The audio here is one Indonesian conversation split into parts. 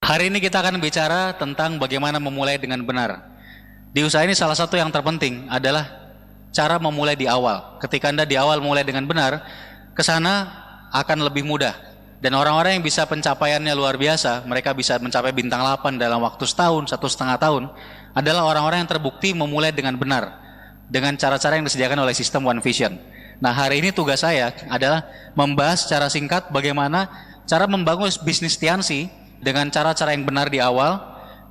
Hari ini kita akan bicara tentang bagaimana memulai dengan benar. Di usaha ini salah satu yang terpenting adalah cara memulai di awal. Ketika Anda di awal mulai dengan benar, ke sana akan lebih mudah. Dan orang-orang yang bisa pencapaiannya luar biasa, mereka bisa mencapai bintang 8 dalam waktu setahun, 1,5 tahun, adalah orang-orang yang terbukti memulai dengan benar, dengan cara-cara yang disediakan oleh sistem One Vision. Nah, hari ini tugas saya adalah membahas secara singkat bagaimana cara membangun bisnis Tiansi dengan cara-cara yang benar di awal,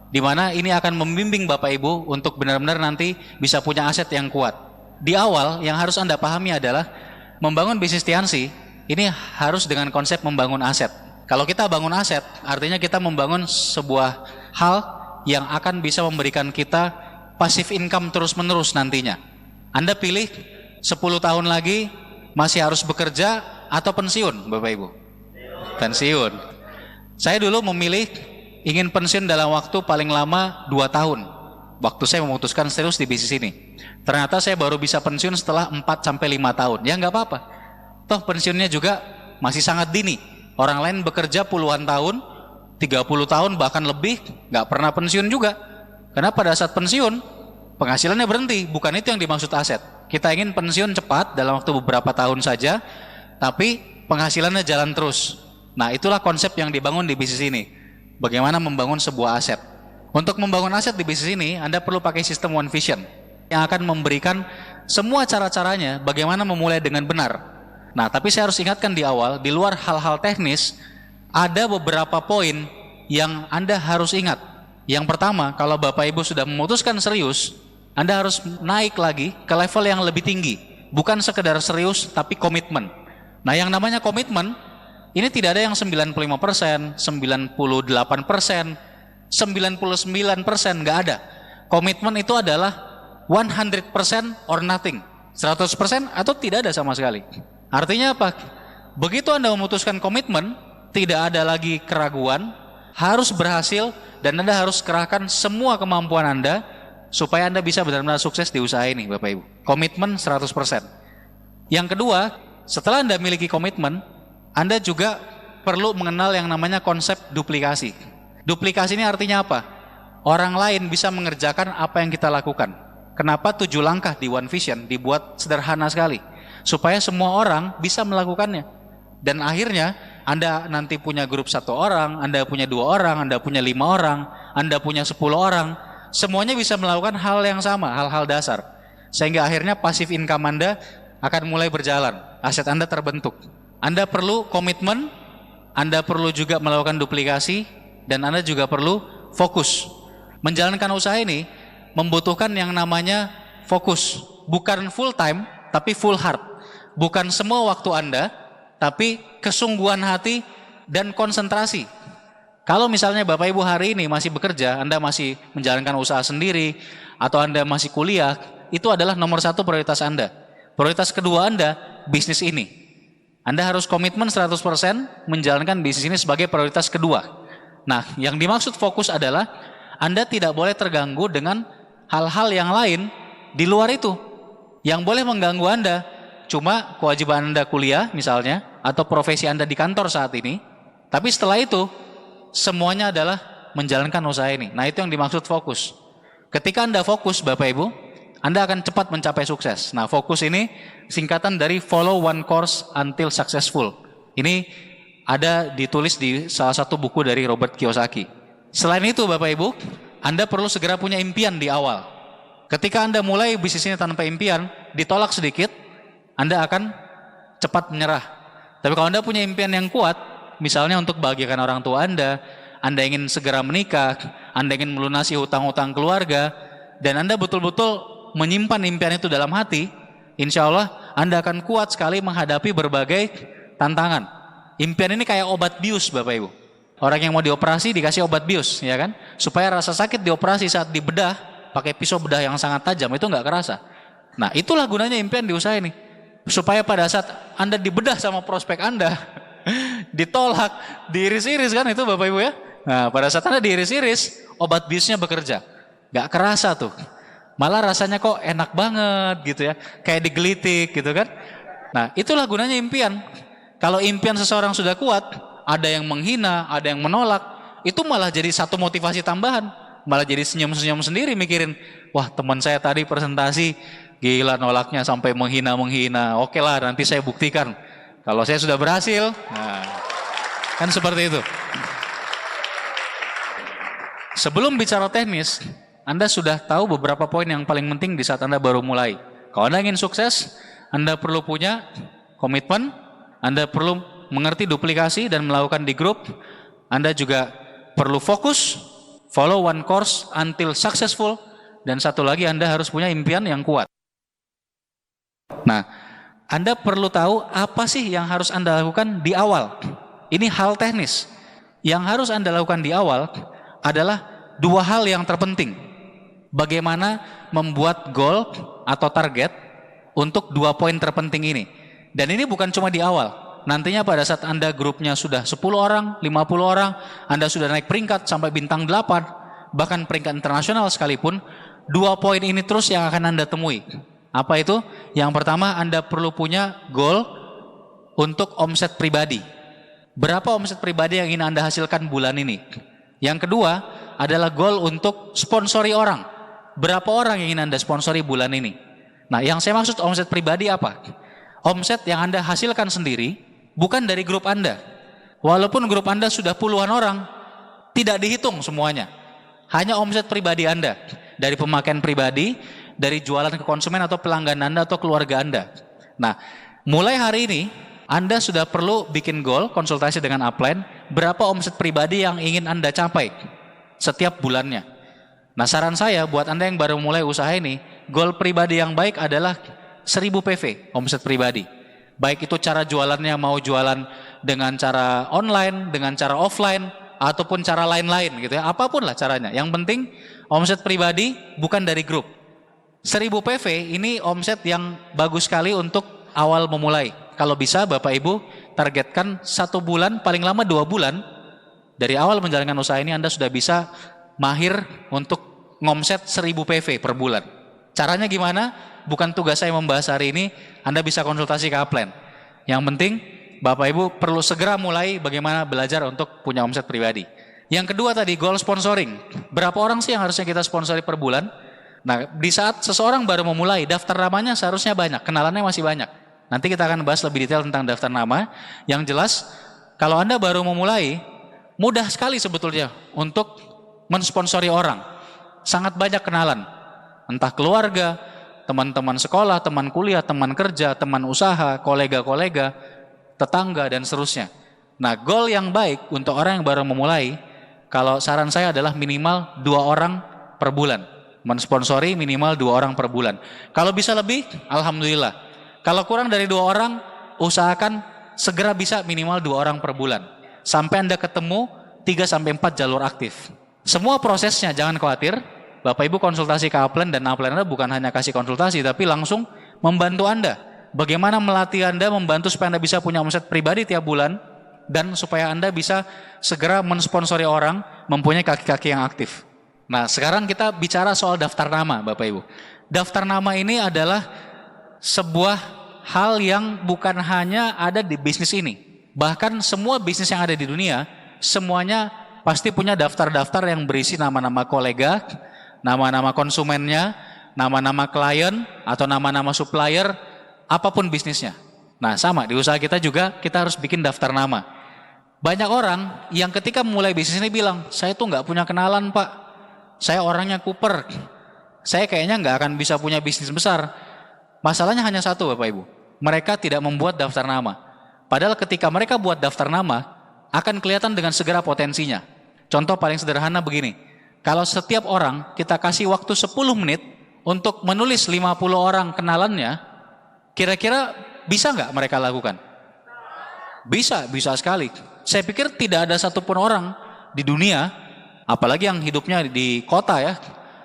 di mana ini akan membimbing Bapak Ibu untuk benar-benar nanti bisa punya aset yang kuat. Di awal yang harus Anda pahami adalah membangun bisnis Tiansi ini harus dengan konsep membangun aset. Kalau kita bangun aset, artinya kita membangun sebuah hal yang akan bisa memberikan kita passive income terus-menerus nantinya. Anda pilih 10 tahun lagi masih harus bekerja atau pensiun, Bapak Ibu? Pensiun. Saya dulu memilih ingin pensiun dalam waktu paling lama 2 tahun. Waktu saya memutuskan serius di bisnis ini. Ternyata saya baru bisa pensiun setelah 4-5 tahun. Ya nggak apa-apa. Toh pensiunnya juga masih sangat dini. Orang lain bekerja puluhan tahun, 30 tahun bahkan lebih, nggak pernah pensiun juga. Karena pada saat pensiun, penghasilannya berhenti. Bukan itu yang dimaksud aset. Kita ingin pensiun cepat dalam waktu beberapa tahun saja, tapi penghasilannya jalan terus. Nah, itulah konsep yang dibangun di bisnis ini. Bagaimana membangun sebuah aset. Untuk membangun aset di bisnis ini, Anda perlu pakai sistem One Vision yang akan memberikan semua cara-caranya bagaimana memulai dengan benar. Nah, tapi saya harus ingatkan di awal, di luar hal-hal teknis, ada beberapa poin yang Anda harus ingat. Yang pertama, kalau Bapak Ibu sudah memutuskan serius, Anda harus naik lagi ke level yang lebih tinggi. Bukan sekedar serius, tapi komitmen. Nah, yang namanya komitmen, ini tidak ada yang 95%, 98%, 99%, nggak ada. Komitmen itu adalah 100% or nothing. 100% atau tidak ada sama sekali. Artinya apa? Begitu Anda memutuskan komitmen, tidak ada lagi keraguan, harus berhasil, dan Anda harus kerahkan semua kemampuan Anda supaya Anda bisa benar-benar sukses di usaha ini, Bapak Ibu. Komitmen 100%. Yang kedua, setelah Anda miliki komitmen, Anda juga perlu mengenal yang namanya konsep duplikasi. Duplikasi ini artinya apa? Orang lain bisa mengerjakan apa yang kita lakukan. Kenapa 7 langkah di One Vision dibuat sederhana sekali? Supaya semua orang bisa melakukannya. Dan akhirnya Anda nanti punya grup 1 orang, Anda punya 2 orang, Anda punya 5 orang, Anda punya 10 orang. Semuanya bisa melakukan hal yang sama, hal-hal dasar. Sehingga akhirnya passive income Anda akan mulai berjalan. Aset Anda terbentuk. Anda perlu komitmen, Anda perlu juga melakukan duplikasi, dan Anda juga perlu fokus. Menjalankan usaha ini membutuhkan yang namanya fokus. Bukan full time, tapi full heart. Bukan semua waktu Anda, tapi kesungguhan hati dan konsentrasi. Kalau misalnya Bapak Ibu hari ini masih bekerja, Anda masih menjalankan usaha sendiri, atau Anda masih kuliah, itu adalah nomor 1 prioritas Anda. Prioritas kedua Anda, bisnis ini. Anda harus komitmen 100% menjalankan bisnis ini sebagai prioritas kedua. Nah, yang dimaksud fokus adalah Anda tidak boleh terganggu dengan hal-hal yang lain di luar itu. Yang boleh mengganggu Anda cuma kewajiban Anda kuliah misalnya, atau profesi Anda di kantor saat ini. Tapi setelah itu, semuanya adalah menjalankan usaha ini. Nah, itu yang dimaksud fokus. Ketika Anda fokus, Bapak Ibu, Anda akan cepat mencapai sukses. Nah, fokus ini singkatan dari follow one course until successful. Ini ada ditulis di salah satu buku dari Robert Kiyosaki. Selain itu, Bapak Ibu, Anda perlu segera punya impian di awal. Ketika Anda mulai bisnis ini tanpa impian, ditolak sedikit, Anda akan cepat menyerah. Tapi kalau Anda punya impian yang kuat, misalnya untuk bahagiakan orang tua Anda ingin segera menikah, Anda ingin melunasi hutang-hutang keluarga, dan Anda betul-betul menyimpan impian itu dalam hati, insya Allah Anda akan kuat sekali menghadapi berbagai tantangan. Impian ini kayak obat bius, Bapak Ibu. Orang yang mau dioperasi dikasih obat bius, ya kan? Supaya rasa sakit dioperasi saat dibedah, pakai pisau bedah yang sangat tajam, itu nggak kerasa. Nah, itulah gunanya impian di usaha ini. Supaya pada saat Anda dibedah sama prospek Anda, ditolak, diiris-iris kan itu, Bapak Ibu ya? Nah, pada saat Anda diiris-iris, obat biusnya bekerja. Nggak kerasa tuh. Malah rasanya kok enak banget gitu ya, kayak digelitik gitu kan. Nah, itulah gunanya impian. Kalau impian seseorang sudah kuat, ada yang menghina, ada yang menolak, itu malah jadi satu motivasi tambahan. Malah jadi senyum-senyum sendiri mikirin, wah teman saya tadi presentasi, gila nolaknya sampai menghina-menghina. Oke lah, nanti saya buktikan. Kalau saya sudah berhasil, nah, kan seperti itu. Sebelum bicara teknis, Anda sudah tahu beberapa poin yang paling penting di saat Anda baru mulai. Kalau Anda ingin sukses, Anda perlu punya komitmen, Anda perlu mengerti duplikasi dan melakukan di grup, Anda juga perlu fokus, follow one course until successful, dan satu lagi Anda harus punya impian yang kuat. Nah, Anda perlu tahu apa sih yang harus Anda lakukan di awal. Ini hal teknis. Yang harus Anda lakukan di awal adalah dua hal yang terpenting. Bagaimana membuat goal atau target untuk dua poin terpenting ini. Dan ini bukan cuma di awal. Nantinya pada saat Anda grupnya sudah 10 orang, 50 orang, Anda sudah naik peringkat sampai bintang 8, bahkan peringkat internasional sekalipun, dua poin ini terus yang akan Anda temui. Apa itu? Yang pertama, Anda perlu punya goal untuk omset pribadi. Berapa omset pribadi yang ingin Anda hasilkan bulan ini? Yang kedua adalah goal untuk sponsori orang. Berapa orang yang ingin Anda sponsori bulan ini? Nah, yang saya maksud omset pribadi apa? Omset yang Anda hasilkan sendiri, bukan dari grup Anda. Walaupun grup Anda sudah puluhan orang, tidak dihitung semuanya. Hanya omset pribadi Anda. Dari pemakaian pribadi, dari jualan ke konsumen atau pelanggan Anda atau keluarga Anda. Nah, mulai hari ini, Anda sudah perlu bikin goal, konsultasi dengan upline, berapa omset pribadi yang ingin Anda capai setiap bulannya. Nah, saran saya buat Anda yang baru mulai usaha ini, goal pribadi yang baik adalah 1000 PV, omset pribadi. Baik itu cara jualannya mau jualan dengan cara online, dengan cara offline, ataupun cara lain-lain gitu ya. Apapun lah caranya. Yang penting omset pribadi bukan dari grup. 1000 PV ini omset yang bagus sekali untuk awal memulai. Kalau bisa Bapak Ibu targetkan 1 bulan, paling lama 2 bulan. Dari awal menjalankan usaha ini Anda sudah bisa mahir untuk ngomset 1000 PV per bulan. Caranya gimana? Bukan tugas saya membahas hari ini, Anda bisa konsultasi ke upline. Yang penting, Bapak Ibu perlu segera mulai bagaimana belajar untuk punya omset pribadi. Yang kedua tadi, goal sponsoring. Berapa orang sih yang harusnya kita sponsori per bulan? Nah, di saat seseorang baru memulai, daftar namanya seharusnya banyak, kenalannya masih banyak. Nanti kita akan bahas lebih detail tentang daftar nama. Yang jelas, kalau Anda baru memulai, mudah sekali sebetulnya untuk mensponsori orang. Sangat banyak kenalan, entah keluarga, teman-teman sekolah, teman kuliah, teman kerja, teman usaha, kolega-kolega, tetangga, dan seterusnya. Nah, goal yang baik untuk orang yang baru memulai, kalau saran saya adalah minimal 2 orang per bulan. Mensponsori minimal 2 orang per bulan. Kalau bisa lebih, alhamdulillah. Kalau kurang dari 2 orang, usahakan segera bisa minimal 2 orang per bulan. Sampai Anda ketemu 3-4 jalur aktif. Semua prosesnya jangan khawatir. Bapak Ibu konsultasi ke upline, dan upline Anda bukan hanya kasih konsultasi, tapi langsung membantu Anda. Bagaimana melatih Anda, membantu supaya Anda bisa punya omset pribadi tiap bulan, dan supaya Anda bisa segera mensponsori orang, mempunyai kaki-kaki yang aktif. Nah, sekarang kita bicara soal daftar nama, Bapak Ibu. Daftar nama ini adalah sebuah hal yang bukan hanya ada di bisnis ini. Bahkan semua bisnis yang ada di dunia, semuanya pasti punya daftar-daftar yang berisi nama-nama kolega, nama-nama konsumennya, nama-nama klien, atau nama-nama supplier, apapun bisnisnya. Nah, sama, di usaha kita juga, kita harus bikin daftar nama. Banyak orang yang ketika mulai bisnis ini bilang, saya tuh nggak punya kenalan Pak, saya orangnya kuper, saya kayaknya nggak akan bisa punya bisnis besar. Masalahnya hanya satu Bapak Ibu, mereka tidak membuat daftar nama. Padahal ketika mereka buat daftar nama, akan kelihatan dengan segera potensinya. Contoh paling sederhana begini, kalau setiap orang kita kasih waktu 10 menit untuk menulis 50 orang kenalannya, kira-kira bisa nggak mereka lakukan? Bisa, bisa sekali. Saya pikir tidak ada satupun orang di dunia, apalagi yang hidupnya di kota ya,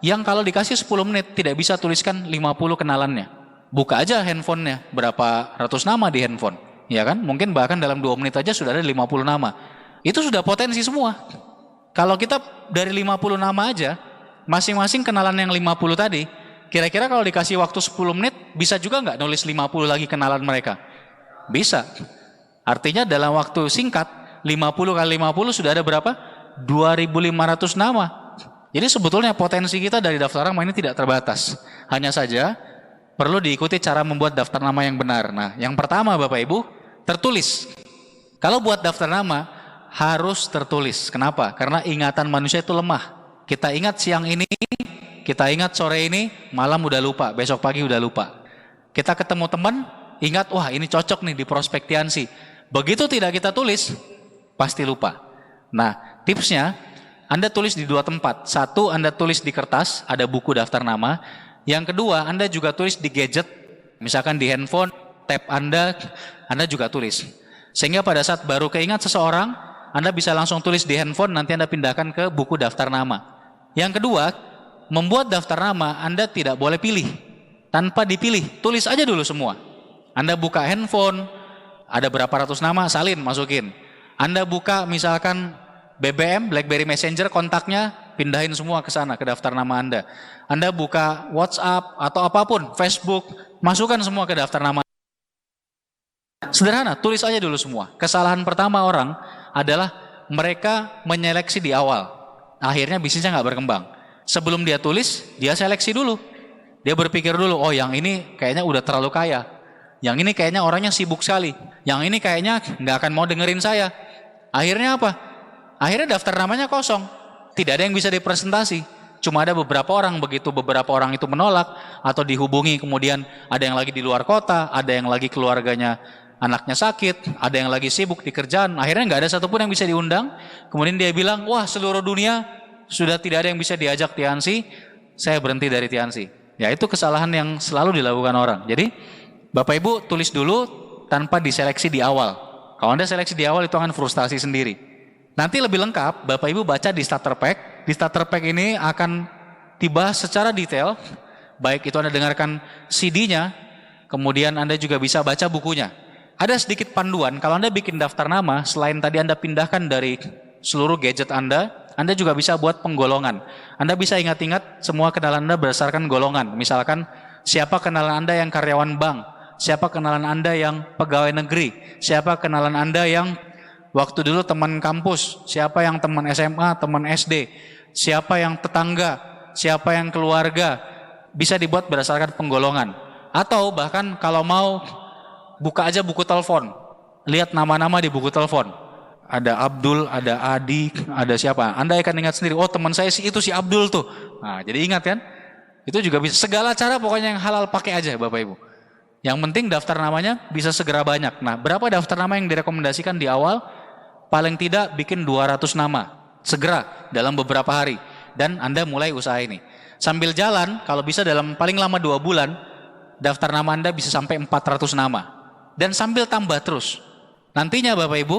yang kalau dikasih 10 menit tidak bisa tuliskan 50 kenalannya. Buka aja handphonenya, berapa ratus nama di handphone, ya kan? Mungkin bahkan dalam 2 menit aja sudah ada 50 nama. Itu sudah potensi semua. Kalau kita dari 50 nama aja, masing-masing kenalan yang 50 tadi, kira-kira kalau dikasih waktu 10 menit, bisa juga nggak nulis 50 lagi kenalan mereka? Bisa. Artinya dalam waktu singkat, 50 kali 50 sudah ada berapa? 2.500 nama. Jadi sebetulnya potensi kita dari daftar nama ini tidak terbatas. Hanya saja perlu diikuti cara membuat daftar nama yang benar. Nah, yang pertama Bapak Ibu, tertulis. Kalau buat daftar nama harus tertulis. Kenapa? Karena ingatan manusia itu lemah. Kita ingat siang ini, kita ingat sore ini, malam udah lupa, besok pagi udah lupa. Kita ketemu teman, ingat, wah ini cocok nih di prospek Tiansi. Begitu tidak kita tulis, pasti lupa. Nah, tipsnya, Anda tulis di dua tempat. Satu, Anda tulis di kertas, ada buku daftar nama. Yang kedua, Anda juga tulis di gadget, misalkan di handphone, tab Anda juga tulis. Sehingga pada saat baru keingat seseorang, Anda bisa langsung tulis di handphone, nanti Anda pindahkan ke buku daftar nama. Yang kedua, membuat daftar nama Anda tidak boleh pilih. Tanpa dipilih, tulis aja dulu semua. Anda buka handphone, ada berapa ratus nama, salin, masukin. Anda buka misalkan BBM, BlackBerry Messenger, kontaknya, pindahin semua ke sana, ke daftar nama Anda. Anda buka WhatsApp atau apapun, Facebook, masukkan semua ke daftar nama. Sederhana, tulis aja dulu semua. Kesalahan pertama orang adalah mereka menyeleksi di awal. Akhirnya bisnisnya nggak berkembang. Sebelum dia tulis, dia seleksi dulu. Dia berpikir dulu, oh yang ini kayaknya udah terlalu kaya. Yang ini kayaknya orangnya sibuk sekali. Yang ini kayaknya nggak akan mau dengerin saya. Akhirnya apa? Akhirnya daftar namanya kosong. Tidak ada yang bisa dipresentasi. Cuma ada beberapa orang, begitu beberapa orang itu menolak atau dihubungi, kemudian ada yang lagi di luar kota, ada yang lagi keluarganya anaknya sakit, ada yang lagi sibuk di kerjaan, akhirnya nggak ada satupun yang bisa diundang. Kemudian dia bilang, wah seluruh dunia sudah tidak ada yang bisa diajak Tiansi, saya berhenti dari Tiansi. Ya itu kesalahan yang selalu dilakukan orang. Jadi Bapak Ibu tulis dulu tanpa diseleksi di awal. Kalau Anda seleksi di awal itu akan frustasi sendiri. Nanti lebih lengkap Bapak Ibu baca di starter pack. Di starter pack ini akan dibahas secara detail, baik itu Anda dengarkan CD-nya, kemudian Anda juga bisa baca bukunya. Ada sedikit panduan, kalau Anda bikin daftar nama, selain tadi Anda pindahkan dari seluruh gadget Anda juga bisa buat penggolongan. Anda bisa ingat-ingat semua kenalan Anda berdasarkan golongan. Misalkan, siapa kenalan Anda yang karyawan bank, siapa kenalan Anda yang pegawai negeri, siapa kenalan Anda yang waktu dulu teman kampus, siapa yang teman SMA, teman SD, siapa yang tetangga, siapa yang keluarga, bisa dibuat berdasarkan penggolongan. Atau bahkan kalau mau, buka aja buku telepon, lihat nama-nama di buku telepon. Ada Abdul, ada Adi, ada siapa. Anda akan ingat sendiri, oh teman saya itu si Abdul tuh. Nah, jadi ingat kan? Itu juga bisa. Segala cara pokoknya yang halal pakai aja Bapak Ibu. Yang penting daftar namanya bisa segera banyak. Nah, berapa daftar nama yang direkomendasikan di awal? Paling tidak bikin 200 nama. Segera dalam beberapa hari. Dan Anda mulai usaha ini. Sambil jalan, kalau bisa dalam paling lama 2 bulan, daftar nama Anda bisa sampai 400 nama. Dan sambil tambah terus. Nantinya Bapak Ibu,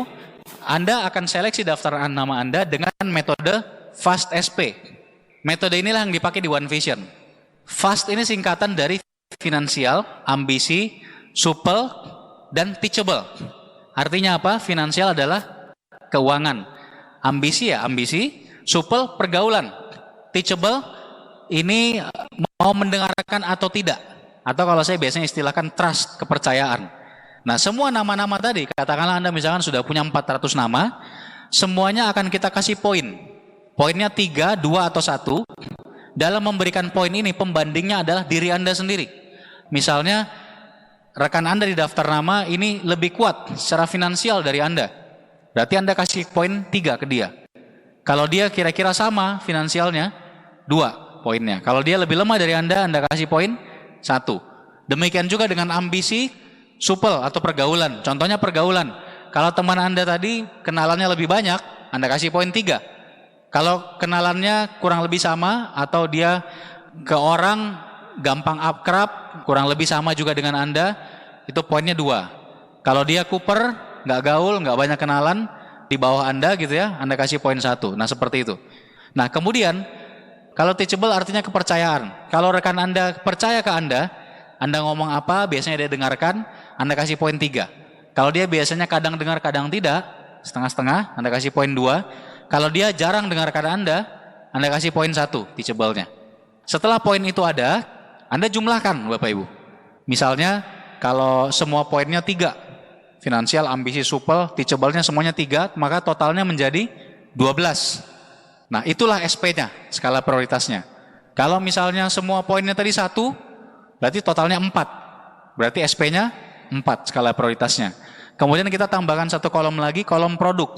Anda akan seleksi daftar nama Anda dengan metode FAST SP. Metode inilah yang dipakai di One Vision. FAST ini singkatan dari finansial, ambisi, supel, dan teachable. Artinya apa? Finansial adalah keuangan. Ambisi ya ambisi, supel pergaulan. Teachable ini mau mendengarkan atau tidak. Atau kalau saya biasanya istilahkan trust, kepercayaan. Nah semua nama-nama tadi, katakanlah Anda misalkan sudah punya 400 nama, semuanya akan kita kasih poin. Poinnya 3, 2, atau 1. Dalam memberikan poin ini, pembandingnya adalah diri Anda sendiri. Misalnya, rekan Anda di daftar nama ini lebih kuat secara finansial dari Anda. Berarti Anda kasih poin 3 ke dia. Kalau dia kira-kira sama finansialnya, 2 poinnya. Kalau dia lebih lemah dari Anda kasih poin 1. Demikian juga dengan ambisi, supel atau pergaulan. Contohnya pergaulan. Kalau teman Anda tadi kenalannya lebih banyak, Anda kasih poin 3. Kalau kenalannya kurang lebih sama atau dia ke orang gampang akrab, kurang lebih sama juga dengan Anda, itu poinnya 2. Kalau dia kuper, nggak gaul, nggak banyak kenalan, di bawah Anda gitu ya, Anda kasih poin 1. Nah seperti itu. Nah kemudian, kalau teachable artinya kepercayaan. Kalau rekan Anda percaya ke Anda ngomong apa, biasanya dia dengarkan, Anda kasih poin 3. Kalau dia biasanya kadang dengar, kadang tidak, setengah-setengah, Anda kasih poin 2. Kalau dia jarang dengarkan Anda kasih poin 1, teachable-nya. Setelah poin itu ada, Anda jumlahkan Bapak Ibu. Misalnya, kalau semua poinnya 3, finansial, ambisi, supel, teachable-nya semuanya 3, maka totalnya menjadi 12. Nah, itulah SP-nya, skala prioritasnya. Kalau misalnya semua poinnya tadi 1, berarti totalnya 4. Berarti SP-nya 4 skala prioritasnya. Kemudian kita tambahkan satu kolom lagi, kolom produk.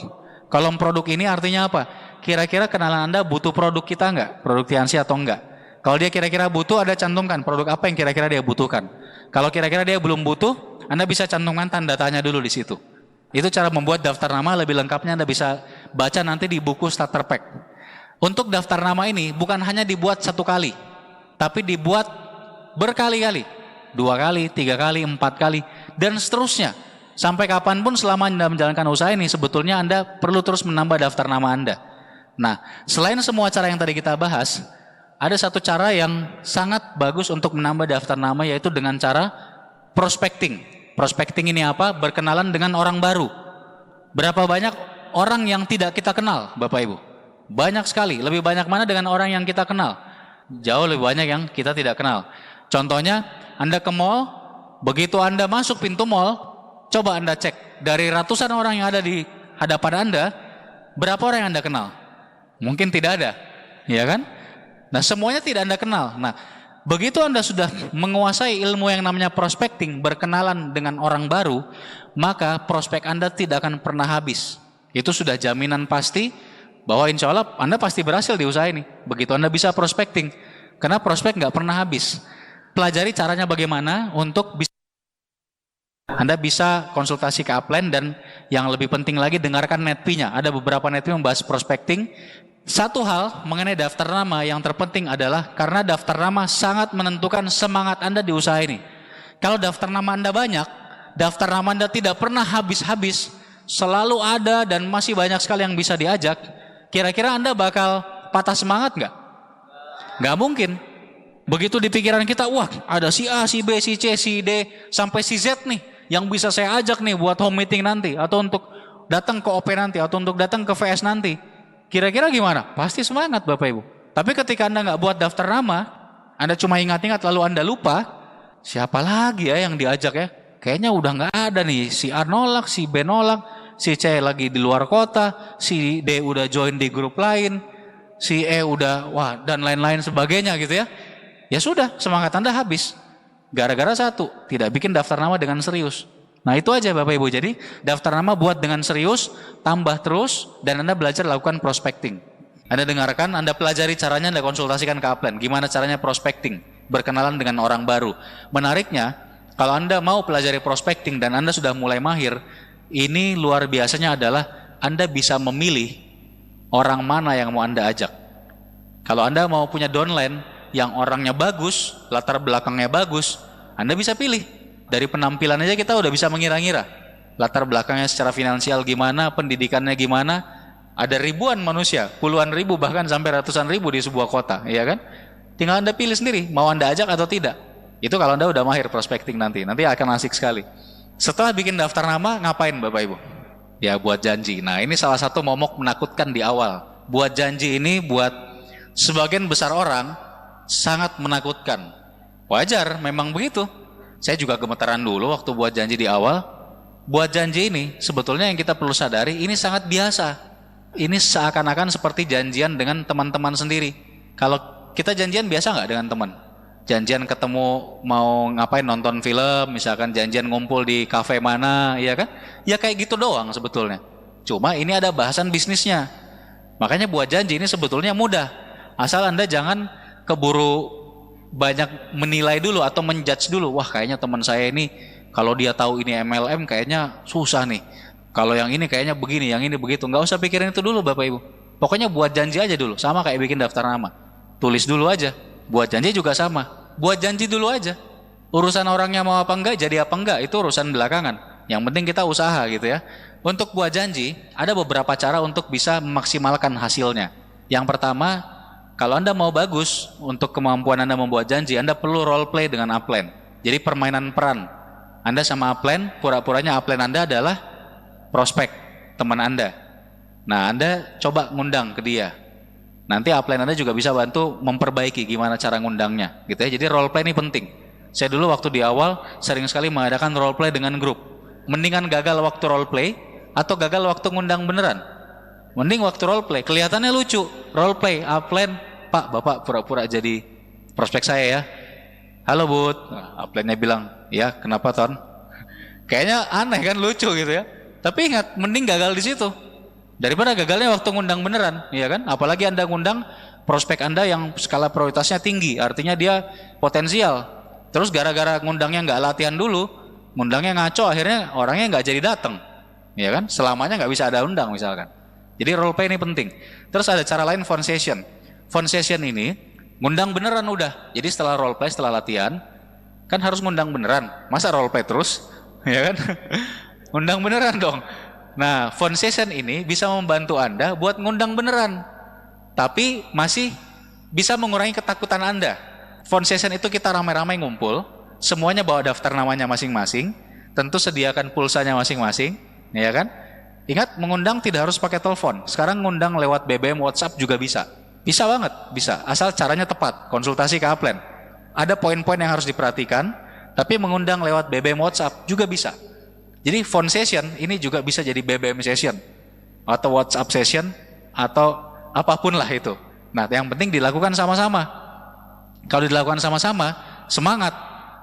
Kolom produk ini artinya apa? Kira-kira kenalan Anda butuh produk kita enggak? Produk Tiansi atau enggak? Kalau dia kira-kira butuh, Anda cantumkan produk apa yang kira-kira dia butuhkan. Kalau kira-kira dia belum butuh, Anda bisa cantumkan tanda tanya dulu di situ. Itu cara membuat daftar nama. Lebih lengkapnya Anda bisa baca nanti di buku starter pack. Untuk daftar nama ini bukan hanya dibuat 1 kali, tapi dibuat berkali-kali, 2 kali, 3 kali, 4 kali, dan seterusnya. Sampai kapanpun selama Anda menjalankan usaha ini, sebetulnya Anda perlu terus menambah daftar nama Anda. Nah, selain semua cara yang tadi kita bahas, ada satu cara yang sangat bagus untuk menambah daftar nama, yaitu dengan cara prospecting. Prospecting ini apa? Berkenalan dengan orang baru. Berapa banyak orang yang tidak kita kenal, Bapak Ibu? Banyak sekali. Lebih banyak mana dengan orang yang kita kenal? Jauh lebih banyak yang kita tidak kenal. Contohnya, Anda ke mall, begitu Anda masuk pintu mall, coba Anda cek, dari ratusan orang yang ada di hadapan Anda, berapa orang yang Anda kenal? Mungkin tidak ada, ya kan? Nah, semuanya tidak Anda kenal. Nah, begitu Anda sudah menguasai ilmu yang namanya prospecting, berkenalan dengan orang baru, maka prospek Anda tidak akan pernah habis. Itu sudah jaminan pasti bahwa insya Allah Anda pasti berhasil di usaha ini. Begitu Anda bisa prospecting, karena prospek nggak pernah habis. Pelajari caranya bagaimana untuk bisa. Anda bisa konsultasi ke upline, dan yang lebih penting lagi dengarkan netpi-nya. Ada beberapa netpi membahas prospecting. Satu hal mengenai daftar nama yang terpenting adalah karena daftar nama sangat menentukan semangat Anda di usaha ini. Kalau daftar nama Anda banyak, daftar nama Anda tidak pernah habis-habis, selalu ada dan masih banyak sekali yang bisa diajak, kira-kira Anda bakal patah semangat nggak? Nggak mungkin. Begitu di pikiran kita, wah ada si A, si B, si C, si D, sampai si Z nih, yang bisa saya ajak nih buat home meeting nanti, atau untuk datang ke OP nanti, atau untuk datang ke VS nanti. Kira-kira gimana? Pasti semangat Bapak Ibu. Tapi ketika Anda nggak buat daftar nama, Anda cuma ingat-ingat lalu Anda lupa, siapa lagi ya yang diajak ya? Kayaknya udah nggak ada nih, si A nolak, si B nolak, si C lagi di luar kota, si D udah join di grup lain, si E udah, wah, dan lain-lain sebagainya gitu ya. Ya sudah, semangat Anda habis. Gara-gara satu, tidak bikin daftar nama dengan serius. Nah itu aja Bapak Ibu. Jadi daftar nama buat dengan serius, tambah terus, dan Anda belajar lakukan prospecting. Anda dengarkan, Anda pelajari caranya, Anda konsultasikan ke upline. Gimana caranya prospecting, berkenalan dengan orang baru. Menariknya, kalau Anda mau pelajari prospecting dan Anda sudah mulai mahir, ini luar biasanya adalah Anda bisa memilih orang mana yang mau Anda ajak. Kalau Anda mau punya downline yang orangnya bagus, latar belakangnya bagus, Anda bisa pilih. Dari penampilan aja kita udah bisa mengira-ngira. Latar belakangnya secara finansial gimana, pendidikannya gimana. Ada ribuan manusia, puluhan ribu bahkan sampai ratusan ribu di sebuah kota, ya kan? Tinggal Anda pilih sendiri, mau Anda ajak atau tidak. Itu kalau Anda udah mahir prospecting nanti akan asik sekali. Setelah bikin daftar nama, ngapain Bapak Ibu? Ya buat janji. Nah ini salah satu momok menakutkan di awal. Buat janji ini buat sebagian besar orang sangat menakutkan. Wajar, memang begitu. Saya juga gemetaran dulu waktu buat janji di awal. Buat janji ini sebetulnya yang kita perlu sadari, ini sangat biasa. Ini seakan-akan seperti janjian dengan teman-teman sendiri. Kalau kita janjian biasa nggak dengan teman? Janjian ketemu mau ngapain, nonton film, misalkan janjian ngumpul di kafe mana, ya kan? Ya kayak gitu doang sebetulnya. Cuma ini ada bahasan bisnisnya. Makanya buat janji ini sebetulnya mudah. Asal Anda jangan keburu banyak menilai dulu atau menjudge dulu. Wah kayaknya teman saya ini kalau dia tahu ini MLM kayaknya susah nih. Kalau yang ini kayaknya begini, yang ini begitu. Nggak usah pikirin itu dulu Bapak Ibu. Pokoknya buat janji aja dulu. Sama kayak bikin daftar nama. Tulis dulu aja. Buat janji juga sama. Buat janji dulu aja. Urusan orangnya mau apa enggak, jadi apa enggak, itu urusan belakangan. Yang penting kita usaha gitu ya. Untuk buat janji, ada beberapa cara untuk bisa memaksimalkan hasilnya. Yang pertama, kalau Anda mau bagus untuk kemampuan Anda membuat janji, Anda perlu role play dengan upline. Jadi permainan peran. Anda sama upline, pura-puranya upline Anda adalah prospek, teman Anda. Nah, Anda coba ngundang ke dia. Nanti upline Anda juga bisa bantu memperbaiki gimana cara ngundangnya, gitu ya. Jadi role play ini penting. Saya dulu waktu di awal sering sekali mengadakan role play dengan grup. Mendingan gagal waktu role play atau gagal waktu ngundang beneran. Mending waktu role play, kelihatannya lucu. Role play, upline, Pak, Bapak pura-pura jadi prospek saya ya. Halo Bud, upline-nya bilang, ya kenapa Ton? Kayaknya aneh kan, lucu gitu ya. Tapi ingat, mending gagal di situ daripada gagalnya waktu ngundang beneran, ya kan? Apalagi Anda ngundang prospek Anda yang skala prioritasnya tinggi, artinya dia potensial. Terus gara-gara ngundangnya nggak latihan dulu, ngundangnya ngaco, akhirnya orangnya nggak jadi datang, ya kan? Selamanya nggak bisa ada undang misalkan. Jadi role play ini penting. Terus ada cara lain, phone session. Phone session ini ngundang beneran udah. Jadi setelah role play, setelah latihan, kan harus ngundang beneran. Masa role play terus, ya kan? Ngundang beneran dong. Nah, phone session ini bisa membantu Anda buat ngundang beneran, tapi masih bisa mengurangi ketakutan Anda. Phone session itu kita ramai-ramai ngumpul, semuanya bawa daftar namanya masing-masing, tentu sediakan pulsanya masing-masing, ya kan? Ingat, mengundang tidak harus pakai telepon. Sekarang ngundang lewat BBM, WhatsApp juga bisa. Bisa banget, bisa. Asal caranya tepat, konsultasi ke upline. Ada poin-poin yang harus diperhatikan, tapi mengundang lewat BBM, WhatsApp juga bisa. Jadi phone session ini juga bisa jadi BBM session, atau WhatsApp session, atau apapun lah itu. Nah, yang penting dilakukan sama-sama. Kalau dilakukan sama-sama, semangat.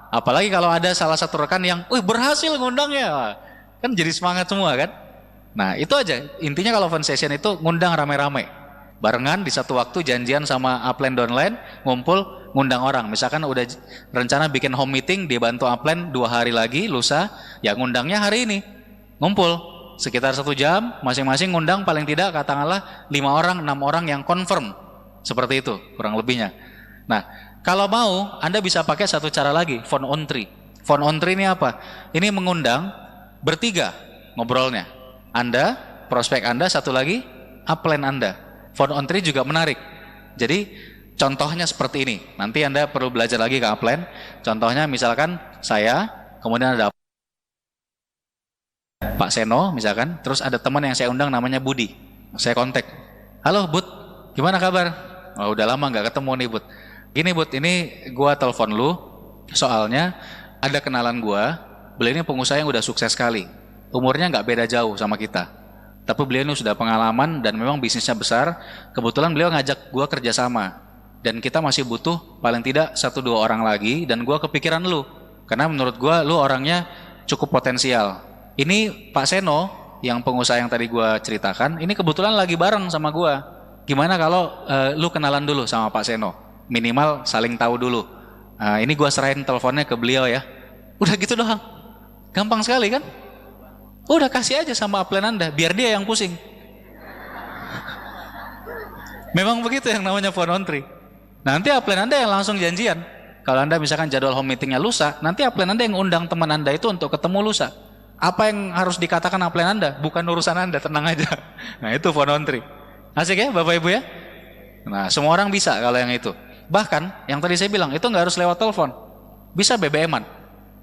Apalagi kalau ada salah satu rekan yang, berhasil ngundangnya, kan jadi semangat semua kan. Nah, itu aja. Intinya kalau phone session itu ngundang rame-rame. Barengan di satu waktu janjian sama upline downline, ngumpul, ngundang orang. Misalkan udah rencana bikin home meeting, dibantu upline 2 hari lagi, lusa, ya ngundangnya hari ini. Ngumpul, sekitar 1 jam, masing-masing ngundang paling tidak katakanlah 5 orang, 6 orang yang confirm. Seperti itu, kurang lebihnya. Nah, kalau mau, Anda bisa pakai satu cara lagi, phone on tree. Phone on tree ini apa? Ini mengundang bertiga ngobrolnya. Anda, prospek Anda, satu lagi, upline Anda. Phone on tree juga menarik. Jadi contohnya seperti ini. Nanti Anda perlu belajar lagi ke upline. Contohnya misalkan saya, kemudian ada Pak Seno misalkan, terus ada teman yang saya undang namanya Budi. Saya kontak. Halo Bud, gimana kabar? Oh, udah lama nggak ketemu nih Bud. Gini Bud, ini gua telepon lu. Soalnya ada kenalan gua, beliau ini pengusaha yang udah sukses sekali. Umurnya nggak beda jauh sama kita. Tapi beliau ini sudah pengalaman dan memang bisnisnya besar. Kebetulan beliau ngajak gua kerjasama. Dan kita masih butuh paling tidak 1-2 orang lagi. Dan gua kepikiran lu. Karena menurut gua lu orangnya cukup potensial. Ini Pak Seno, yang pengusaha yang tadi gua ceritakan, ini kebetulan lagi bareng sama gua. Gimana kalau lu kenalan dulu sama Pak Seno? Minimal saling tahu dulu. Ini gua serahin teleponnya ke beliau ya. Udah gitu doang. Gampang sekali kan? Udah kasih aja sama upline Anda, biar dia yang pusing. Memang begitu yang namanya phone on tree. Nanti upline Anda yang langsung janjian. Kalau Anda misalkan jadwal home meetingnya lusa, nanti upline Anda yang undang teman Anda itu untuk ketemu lusa. Apa yang harus dikatakan upline Anda? Bukan urusan Anda, tenang aja. Nah, itu phone on tree. Asik ya Bapak Ibu ya? Nah, semua orang bisa kalau yang itu. Bahkan yang tadi saya bilang itu nggak harus lewat telepon. Bisa BBM-an.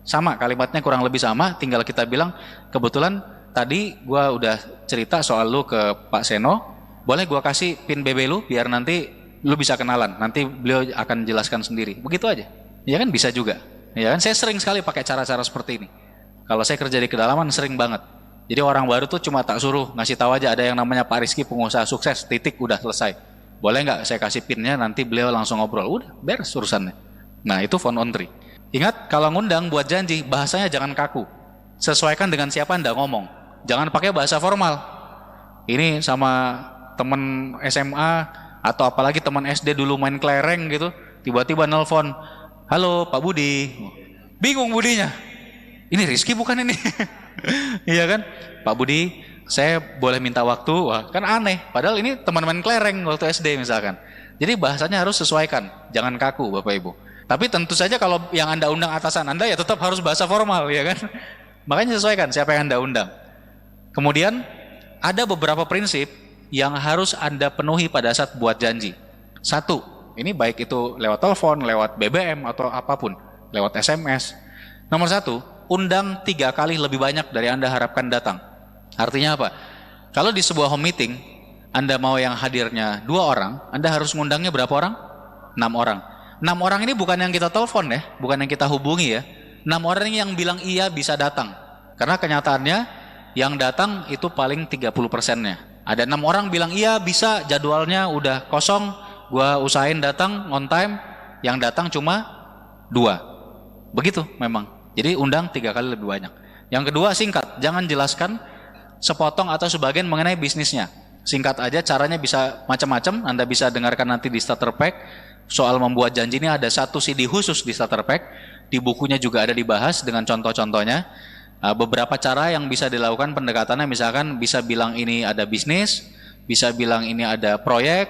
Sama, kalimatnya kurang lebih sama, tinggal kita bilang, kebetulan tadi gua udah cerita soal lu ke Pak Seno, boleh gua kasih pin BB lu biar nanti lu bisa kenalan, nanti beliau akan jelaskan sendiri. Begitu aja. Ya kan bisa juga. Ya kan saya sering sekali pakai cara-cara seperti ini. Kalau saya kerja di kedalaman sering banget. Jadi orang baru tuh cuma tak suruh ngasih tahu aja ada yang namanya Pak Rizky pengusaha sukses, titik, udah selesai. Boleh nggak saya kasih pinnya, nanti beliau langsung ngobrol, udah beres urusannya. Nah, itu phone on tree. Ingat, kalau ngundang buat janji, bahasanya jangan kaku. Sesuaikan dengan siapa Anda ngomong. Jangan pakai bahasa formal. Ini sama teman SMA atau apalagi teman SD dulu main kelereng gitu, tiba-tiba nelpon, halo Pak Budi. Bingung Budinya. Ini Rizky bukan ini? Iya kan? Pak Budi, saya boleh minta waktu? Wah, kan aneh. Padahal ini teman main kelereng waktu SD misalkan. Jadi bahasanya harus sesuaikan. Jangan kaku Bapak Ibu. Tapi tentu saja kalau yang Anda undang atasan Anda ya tetap harus bahasa formal ya kan. Makanya sesuaikan siapa yang Anda undang. Kemudian ada beberapa prinsip yang harus Anda penuhi pada saat buat janji. 1, ini baik itu lewat telepon, lewat BBM atau apapun, lewat SMS. Nomor 1, undang 3 kali lebih banyak dari Anda harapkan datang. Artinya apa? Kalau di sebuah home meeting Anda mau yang hadirnya 2 orang, Anda harus ngundangnya berapa orang? 6 orang. 6 orang ini bukan yang kita telepon ya, bukan yang kita hubungi ya. 6 orang yang bilang iya bisa datang. Karena kenyataannya yang datang itu paling 30%-nya. Ada 6 orang bilang iya bisa, jadwalnya udah kosong, gua usahain datang on time, yang datang cuma 2. Begitu memang. Jadi undang 3 kali lebih banyak. Yang kedua singkat, jangan jelaskan sepotong atau sebagian mengenai bisnisnya. Singkat aja, caranya bisa macam-macam. Anda bisa dengarkan nanti di starter pack. Soal membuat janji ini ada 1 CD khusus di starter pack. Di bukunya juga ada dibahas dengan contoh-contohnya. Beberapa cara yang bisa dilakukan pendekatannya, misalkan bisa bilang ini ada bisnis, bisa bilang ini ada proyek,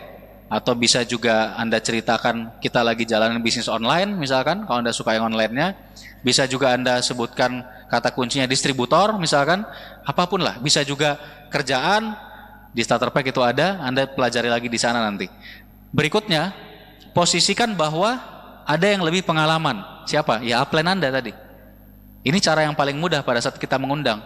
atau bisa juga Anda ceritakan kita lagi jalanin bisnis online, misalkan kalau Anda suka yang online-nya. Bisa juga Anda sebutkan kata kuncinya distributor, misalkan, apapun lah. Bisa juga kerjaan, di starter pack itu ada, Anda pelajari lagi di sana nanti. Berikutnya, posisikan bahwa ada yang lebih pengalaman. Siapa? Ya upline Anda tadi. Ini cara yang paling mudah pada saat kita mengundang.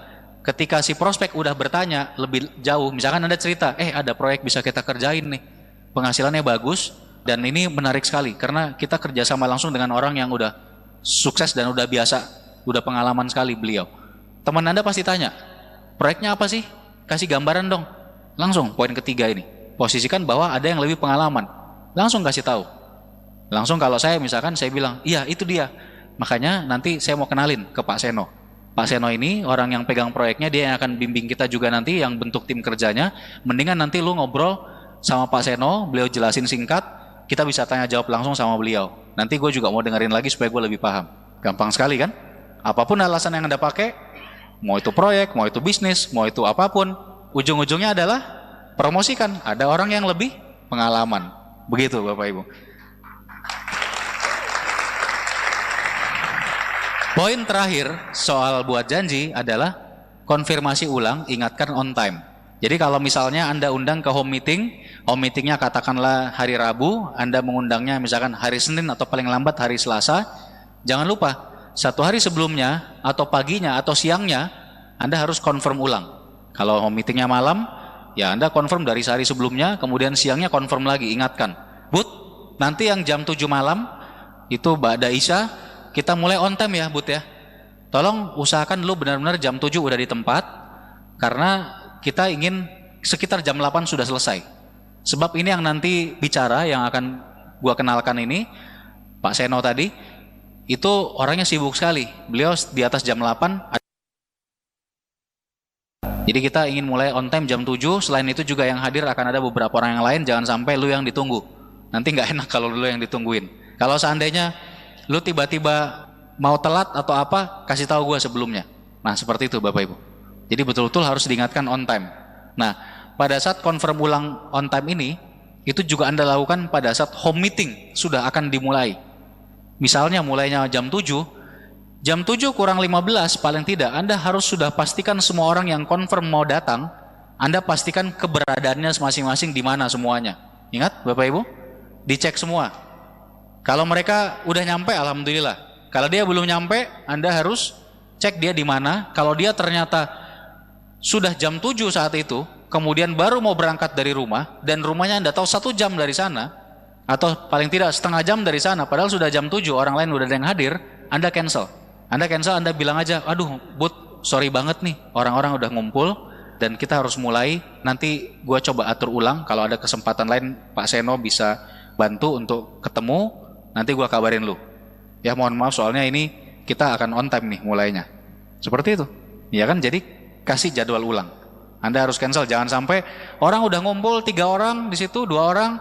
Ketika si prospek udah bertanya lebih jauh, misalkan Anda cerita, ada proyek bisa kita kerjain nih, penghasilannya bagus, dan ini menarik sekali, karena kita kerjasama langsung dengan orang yang udah sukses dan udah biasa, udah pengalaman sekali beliau. Teman Anda pasti tanya, proyeknya apa sih? Kasih gambaran dong. Langsung, poin ketiga ini. Posisikan bahwa ada yang lebih pengalaman. Langsung kasih tahu. Langsung kalau saya misalkan, saya bilang, iya itu dia. Makanya nanti saya mau kenalin ke Pak Seno. Pak Seno ini orang yang pegang proyeknya, dia yang akan bimbing kita juga nanti, yang bentuk tim kerjanya. Mendingan nanti lu ngobrol sama Pak Seno, beliau jelasin singkat, kita bisa tanya jawab langsung sama beliau. Nanti gue juga mau dengerin lagi supaya gue lebih paham. Gampang sekali kan? Apapun alasan yang Anda pakai, mau itu proyek, mau itu bisnis, mau itu apapun, ujung-ujungnya adalah promosikan. Ada orang yang lebih pengalaman. Begitu Bapak Ibu. Poin terakhir soal buat janji adalah konfirmasi ulang, ingatkan on time. Jadi kalau misalnya Anda undang ke home meetingnya katakanlah hari Rabu, Anda mengundangnya misalkan hari Senin atau paling lambat hari Selasa, jangan lupa 1 hari sebelumnya atau paginya atau siangnya Anda harus confirm ulang. Kalau home meetingnya malam, ya Anda confirm dari sehari sebelumnya, kemudian siangnya confirm lagi, ingatkan. Bud, nanti yang jam 7 malam itu Ba'da Isya kita mulai on time ya Bud ya. Tolong usahakan dulu benar-benar jam 7 udah di tempat, karena kita ingin sekitar jam 8 sudah selesai. Sebab ini yang nanti bicara, yang akan gua kenalkan ini, Pak Seno tadi, itu orangnya sibuk sekali. Beliau di atas jam 8. Jadi kita ingin mulai on time jam 7, selain itu juga yang hadir akan ada beberapa orang yang lain, jangan sampai lu yang ditunggu. Nanti nggak enak kalau lu yang ditungguin. Kalau seandainya lu tiba-tiba mau telat atau apa, kasih tahu gue sebelumnya. Nah seperti itu Bapak Ibu. Jadi betul-betul harus diingatkan on time. Nah pada saat confirm ulang on time ini, itu juga Anda lakukan pada saat home meeting sudah akan dimulai. Misalnya mulainya jam 7, jam 7 kurang 15 paling tidak Anda harus sudah pastikan semua orang yang confirm mau datang, Anda pastikan keberadaannya masing-masing di mana semuanya. Ingat Bapak Ibu, dicek semua. Kalau mereka udah nyampe, alhamdulillah. Kalau dia belum nyampe, Anda harus cek dia di mana. Kalau dia ternyata sudah jam 7 saat itu, kemudian baru mau berangkat dari rumah, dan rumahnya Anda tahu 1 jam dari sana, atau paling tidak setengah jam dari sana, padahal sudah jam 7, orang lain udah ada yang hadir, Anda cancel. Anda bilang aja, aduh Bud, sorry banget nih, orang-orang udah ngumpul, dan kita harus mulai, nanti gua coba atur ulang, kalau ada kesempatan lain Pak Seno bisa bantu untuk ketemu, nanti gua kabarin lu. Ya mohon maaf soalnya ini kita akan on time nih mulainya. Seperti itu. Ya kan, jadi kasih jadwal ulang. Anda harus cancel, jangan sampai orang udah ngumpul 3 orang di situ, 2 orang,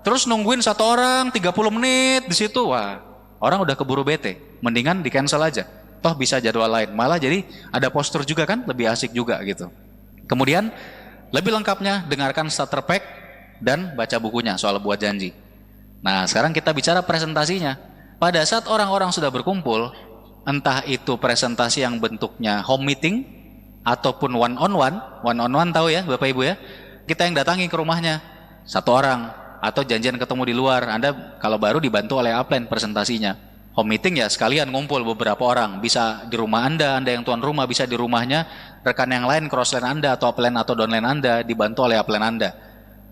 terus nungguin 1 orang 30 menit di situ. Wah, orang udah keburu bete. Mendingan di cancel aja. Toh bisa jadwal lain. Malah jadi ada postur juga kan, lebih asik juga gitu. Kemudian lebih lengkapnya dengarkan starter pack dan baca bukunya soal buat janji. Nah sekarang kita bicara presentasinya. Pada saat orang-orang sudah berkumpul, entah itu presentasi yang bentuknya home meeting ataupun one on one tahu ya Bapak Ibu ya, kita yang datangi ke rumahnya 1 orang, atau janjian ketemu di luar. Anda kalau baru dibantu oleh upline presentasinya. Home meeting ya sekalian ngumpul beberapa orang, bisa di rumah Anda yang tuan rumah, bisa di rumahnya rekan yang lain, crossline Anda atau upline atau downline Anda, dibantu oleh upline Anda.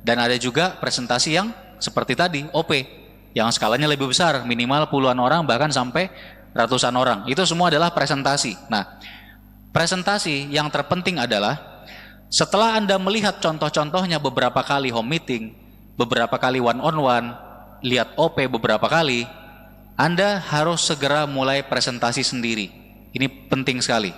Dan ada juga presentasi yang seperti tadi, OP, yang skalanya lebih besar, minimal puluhan orang, bahkan sampai ratusan orang. Itu semua adalah presentasi. Nah, presentasi yang terpenting adalah Setelah Anda melihat contoh-contohnya beberapa kali home meeting, beberapa kali one on one, lihat OP beberapa kali, Anda harus segera mulai presentasi sendiri. Ini penting sekali.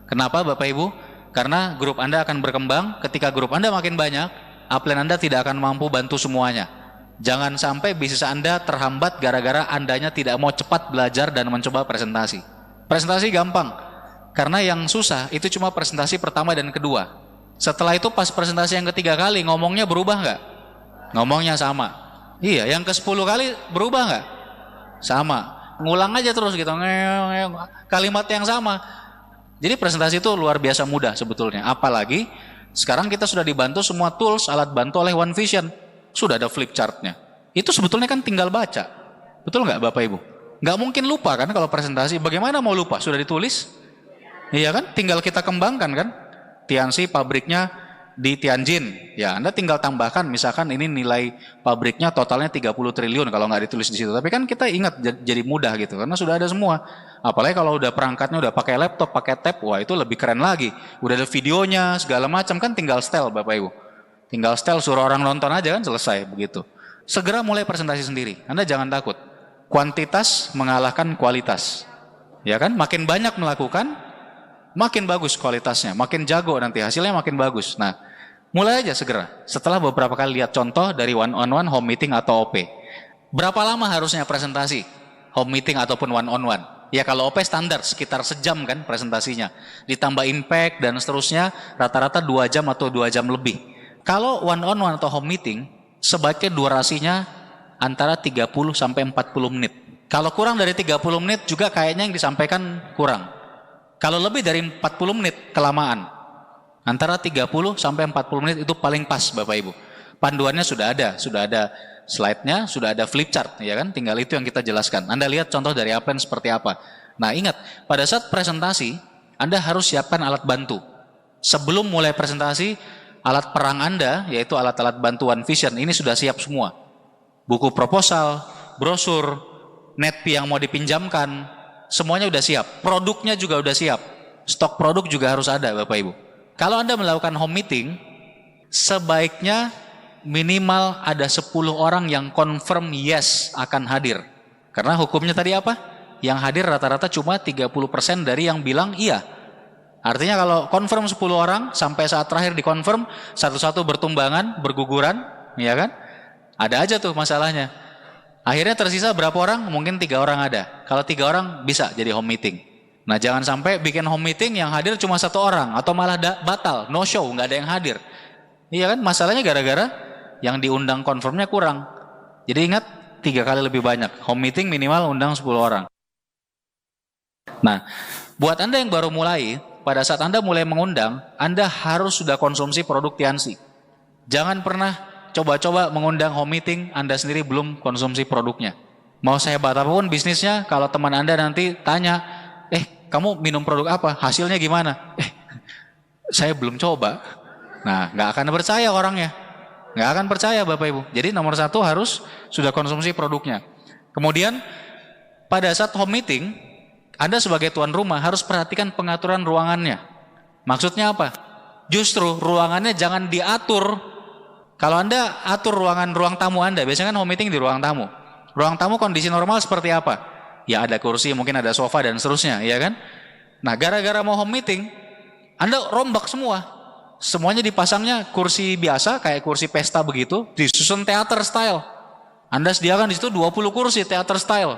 Kenapa Bapak Ibu? Karena grup Anda akan berkembang. Ketika grup Anda makin banyak, upline Anda tidak akan mampu bantu semuanya. Jangan sampai bisnis Anda terhambat gara-gara Andanya tidak mau cepat belajar dan mencoba presentasi. Presentasi gampang, karena yang susah itu cuma presentasi pertama dan kedua. Setelah itu pas presentasi yang ketiga kali, ngomongnya berubah nggak? Ngomongnya sama. Iya, yang ke-10 kali berubah nggak? Sama. Ngulang aja terus gitu, kalimat yang sama. Jadi presentasi itu luar biasa mudah sebetulnya. Apalagi sekarang kita sudah dibantu semua tools, alat bantu oleh One Vision. Sudah ada flip chartnya. Itu sebetulnya kan tinggal baca. Betul nggak Bapak Ibu? Nggak mungkin lupa kan kalau presentasi. Bagaimana mau lupa? Sudah ditulis? Iya kan? Tinggal kita kembangkan kan? Tianxi pabriknya di Tianjin. Ya, Anda tinggal tambahkan misalkan ini nilai pabriknya totalnya 30 triliun kalau nggak ditulis di situ. Tapi kan kita ingat jadi mudah gitu karena sudah ada semua. Apalagi kalau udah perangkatnya udah pakai laptop, pakai tab, wah itu lebih keren lagi. Udah ada videonya segala macam kan tinggal setel Bapak Ibu. Tinggal setel suruh orang nonton aja kan selesai begitu. Segera mulai presentasi sendiri. Anda jangan takut. Kuantitas mengalahkan kualitas. Ya kan? Makin banyak melakukan, makin bagus kualitasnya, makin jago nanti hasilnya makin bagus. Nah, mulai aja segera. Setelah beberapa kali lihat contoh dari one on one, home meeting atau OP. Berapa lama harusnya presentasi? Home meeting ataupun one on one? Ya kalau OP standar sekitar sejam kan presentasinya. Ditambah impact dan seterusnya rata-rata 2 jam atau 2 jam lebih. Kalau one on one atau home meeting sebaiknya durasinya antara 30 sampai 40 menit. Kalau kurang dari 30 menit juga kayaknya yang disampaikan kurang. Kalau lebih dari 40 menit kelamaan. Antara 30 sampai 40 menit itu paling pas Bapak Ibu. Panduannya sudah ada slide-nya, sudah ada flip chart ya kan? Tinggal itu yang kita jelaskan. Anda lihat contoh dari upline seperti apa. Nah, ingat, pada saat presentasi Anda harus siapkan alat bantu. Sebelum mulai presentasi, alat perang Anda yaitu alat-alat bantuan Vision ini sudah siap semua. Buku proposal, brosur, netp yang mau dipinjamkan, semuanya udah siap. Produknya juga udah siap. Stok produk juga harus ada Bapak Ibu. Kalau Anda melakukan home meeting, sebaiknya minimal ada 10 orang yang confirm yes akan hadir. Karena hukumnya tadi apa? Yang hadir rata-rata cuma 30% dari yang bilang iya. Artinya kalau confirm 10 orang, sampai saat terakhir dikonfirm, satu-satu bertumbangan, berguguran, ya kan? Ada aja tuh masalahnya. Akhirnya tersisa berapa orang? Mungkin 3 orang ada. Kalau 3 orang bisa jadi home meeting. Nah jangan sampai bikin home meeting yang hadir cuma 1 orang. Atau malah batal, no show, nggak ada yang hadir. Iya kan? Masalahnya gara-gara yang diundang confirmnya kurang. Jadi ingat 3 kali lebih banyak. Home meeting minimal undang 10 orang. Nah buat Anda yang baru mulai, pada saat Anda mulai mengundang, Anda harus sudah konsumsi produk Tianxi. Jangan pernah coba-coba mengundang home meeting, Anda sendiri belum konsumsi produknya. Mau sehebat apapun bisnisnya, kalau teman Anda nanti tanya, kamu minum produk apa? Hasilnya gimana? Saya belum coba. Nah, nggak akan percaya orangnya. Nggak akan percaya Bapak Ibu. Jadi nomor 1 harus sudah konsumsi produknya. Kemudian, pada saat home meeting, Anda sebagai tuan rumah harus perhatikan pengaturan ruangannya. Maksudnya apa? Justru ruangannya jangan diatur. Kalau Anda atur ruang tamu Anda, biasanya kan home meeting di ruang tamu. Ruang tamu kondisi normal seperti apa? Ya ada kursi, mungkin ada sofa dan seterusnya, ya kan? Nah, gara-gara mau home meeting, Anda rombak semua. Semuanya dipasangnya kursi biasa, kayak kursi pesta begitu, disusun teater style. Anda sediakan di situ 20 kursi teater style.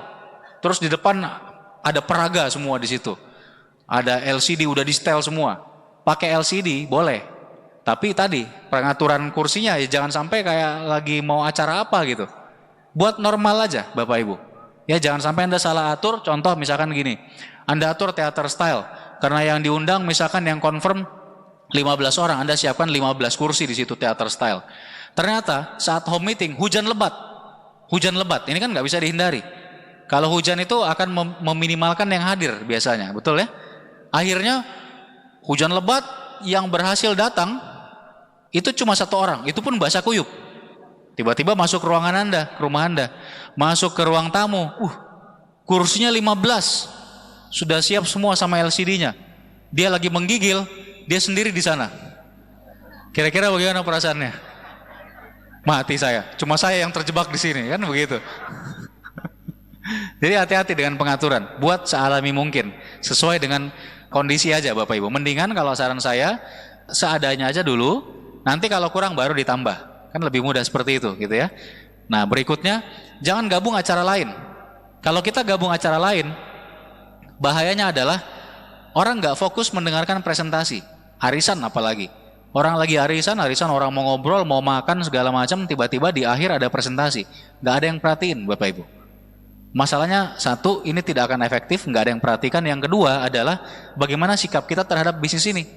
Terus di depan ada peraga semua di situ. Ada LCD udah di setel semua. Pakai LCD boleh. Tapi tadi pengaturan kursinya ya jangan sampai kayak lagi mau acara apa gitu. Buat normal aja Bapak Ibu. Ya jangan sampai Anda salah atur. Contoh misalkan gini, Anda atur teater style. Karena yang diundang misalkan yang confirm 15 orang, Anda siapkan 15 kursi di situ teater style. Ternyata saat home meeting hujan lebat. Hujan lebat, ini kan nggak bisa dihindari. Kalau hujan itu akan meminimalkan yang hadir biasanya, betul ya? Akhirnya hujan lebat yang berhasil datang itu cuma 1 orang, itu pun basah kuyup. Tiba-tiba masuk ke ruangan Anda, ke rumah Anda, masuk ke ruang tamu, kursinya 15, sudah siap semua sama LCD-nya. Dia lagi menggigil, dia sendiri di sana. Kira-kira bagaimana perasaannya? Mati saya. Cuma saya yang terjebak di sini, kan begitu. Jadi hati-hati dengan pengaturan. Buat sealami mungkin, sesuai dengan kondisi aja Bapak Ibu. Mendingan kalau saran saya seadanya aja dulu. Nanti kalau kurang baru ditambah. Kan lebih mudah seperti itu, gitu ya. Nah berikutnya, jangan gabung acara lain. Kalau kita gabung acara lain, bahayanya adalah orang nggak fokus mendengarkan presentasi, arisan apalagi. Orang lagi arisan orang mau ngobrol, mau makan segala macam, tiba-tiba di akhir ada presentasi, nggak ada yang perhatiin Bapak Ibu. Masalahnya satu, ini tidak akan efektif, nggak ada yang perhatikan. Yang kedua adalah bagaimana sikap kita terhadap bisnis ini.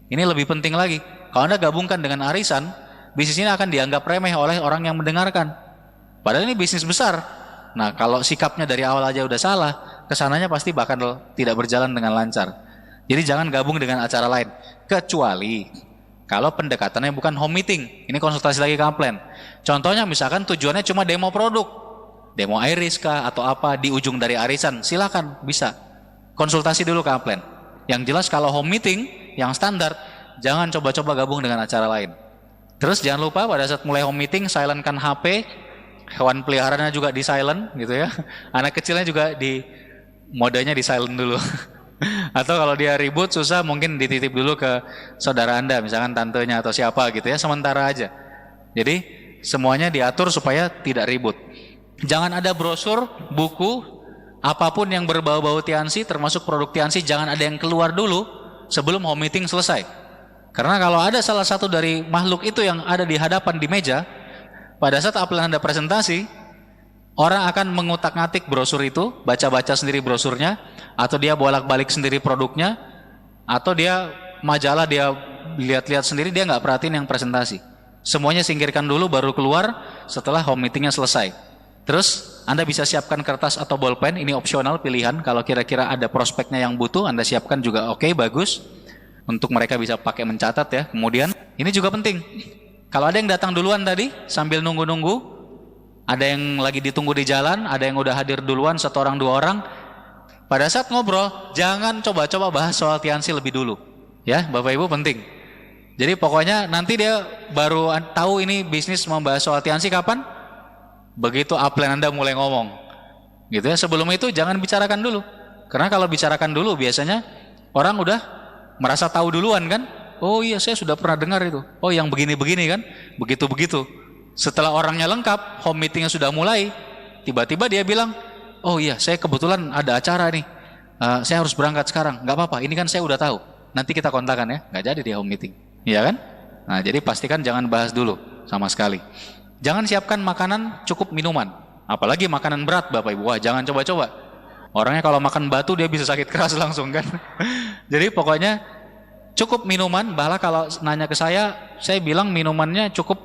Ini lebih penting lagi. Kalau Anda gabungkan dengan arisan, bisnis ini akan dianggap remeh oleh orang yang mendengarkan. Padahal ini bisnis besar. Nah kalau sikapnya dari awal aja udah salah, kesananya pasti bakal tidak berjalan dengan lancar. Jadi jangan gabung dengan acara lain. Kecuali kalau pendekatannya bukan home meeting, ini konsultasi lagi ke upline. Contohnya misalkan tujuannya cuma demo produk, demo iris kah atau apa di ujung dari arisan, silakan bisa konsultasi dulu ke upline. Yang jelas kalau home meeting yang standar, jangan coba-coba gabung dengan acara lain. Terus jangan lupa pada saat mulai home meeting silentkan HP, hewan peliharaannya juga di silent gitu ya. Anak kecilnya juga di modenya di silent dulu. Atau kalau dia ribut susah mungkin dititip dulu ke saudara Anda, misalkan tantenya atau siapa gitu ya, sementara aja. Jadi semuanya diatur supaya tidak ribut. Jangan ada brosur, buku, apapun yang berbau-bau Tiansi, termasuk produk Tiansi, jangan ada yang keluar dulu sebelum home meeting selesai. Karena kalau ada salah satu dari makhluk itu yang ada di hadapan di meja, pada saat upline Anda presentasi, orang akan mengutak-ngatik brosur itu, baca-baca sendiri brosurnya, atau dia bolak-balik sendiri produknya, atau dia majalah dia lihat-lihat sendiri, dia nggak perhatiin yang presentasi. Semuanya singkirkan dulu baru keluar setelah home meetingnya selesai. Terus Anda bisa siapkan kertas atau bolpen, ini opsional pilihan. Kalau kira-kira ada prospeknya yang butuh, Anda siapkan juga oke, bagus. Untuk mereka bisa pakai mencatat ya. Kemudian ini juga penting. Kalau ada yang datang duluan tadi sambil nunggu-nunggu, ada yang lagi ditunggu di jalan, ada yang udah hadir duluan, 1 orang 2 orang. Pada saat ngobrol, jangan coba-coba bahas soal Tiansi lebih dulu. Ya, Bapak Ibu penting. Jadi pokoknya nanti dia baru tahu ini bisnis membahas soal Tiansi kapan? Begitu upline Anda mulai ngomong. Gitu ya, sebelum itu jangan bicarakan dulu. Karena kalau bicarakan dulu biasanya orang udah merasa tahu duluan kan? Oh iya, saya sudah pernah dengar itu. Oh yang begini-begini kan? Begitu-begitu. Setelah orangnya lengkap, home meetingnya sudah mulai, tiba-tiba dia bilang, oh iya saya kebetulan ada acara nih, saya harus berangkat sekarang. Gak apa-apa, ini kan saya udah tahu, nanti kita kontakkan ya. Gak jadi dia home meeting, iya kan? Nah jadi pastikan jangan bahas dulu sama sekali. Jangan siapkan makanan, cukup minuman. Apalagi makanan berat Bapak Ibu, wah jangan coba-coba. Orangnya kalau makan batu dia bisa sakit keras langsung kan. Jadi pokoknya cukup minuman. Bahkan kalau nanya ke saya bilang minumannya cukup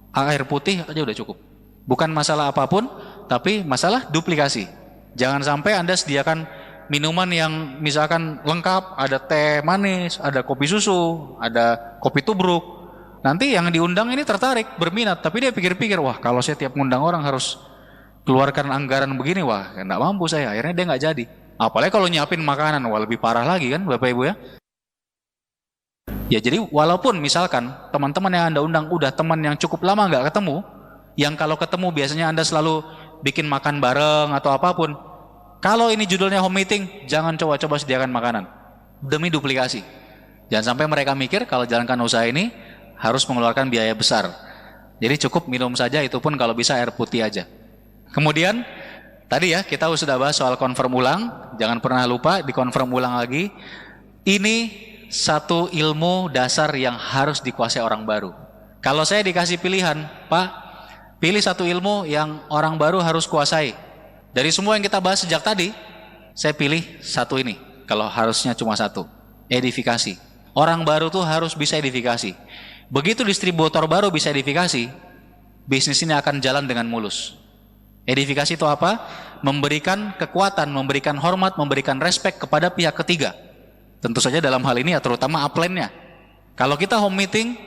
air putih aja udah cukup. Bukan masalah apapun, tapi masalah duplikasi. Jangan sampai Anda sediakan minuman yang misalkan lengkap, ada teh manis, ada kopi susu, ada kopi tubruk. Nanti yang diundang ini tertarik, berminat, tapi dia pikir-pikir, wah kalau saya tiap ngundang orang harus keluarkan anggaran begini, wah nggak mampu saya. Akhirnya dia nggak jadi. Apalagi kalau nyiapin makanan, wah lebih parah lagi kan Bapak Ibu ya. Ya jadi walaupun misalkan teman-teman yang Anda undang udah teman yang cukup lama nggak ketemu, yang kalau ketemu biasanya Anda selalu bikin makan bareng atau apapun, kalau ini judulnya home meeting, jangan coba-coba sediakan makanan demi duplikasi. Jangan sampai mereka mikir kalau jalankan usaha ini harus mengeluarkan biaya besar. Jadi cukup minum saja, itu pun kalau bisa air putih aja. Kemudian tadi ya kita sudah bahas soal confirm ulang, jangan pernah lupa dikonfirm ulang lagi. Ini satu ilmu dasar yang harus dikuasai orang baru. Kalau saya dikasih pilihan, Pak, pilih satu ilmu yang orang baru harus kuasai. Dari semua yang kita bahas sejak tadi, saya pilih satu ini. Kalau harusnya cuma satu, edifikasi. Orang baru tuh harus bisa edifikasi. Begitu distributor baru bisa edifikasi, bisnis ini akan jalan dengan mulus. Edifikasi itu apa? Memberikan kekuatan, memberikan hormat, memberikan respek kepada pihak ketiga. Tentu saja dalam hal ini ya terutama upline-nya. Kalau kita home meeting,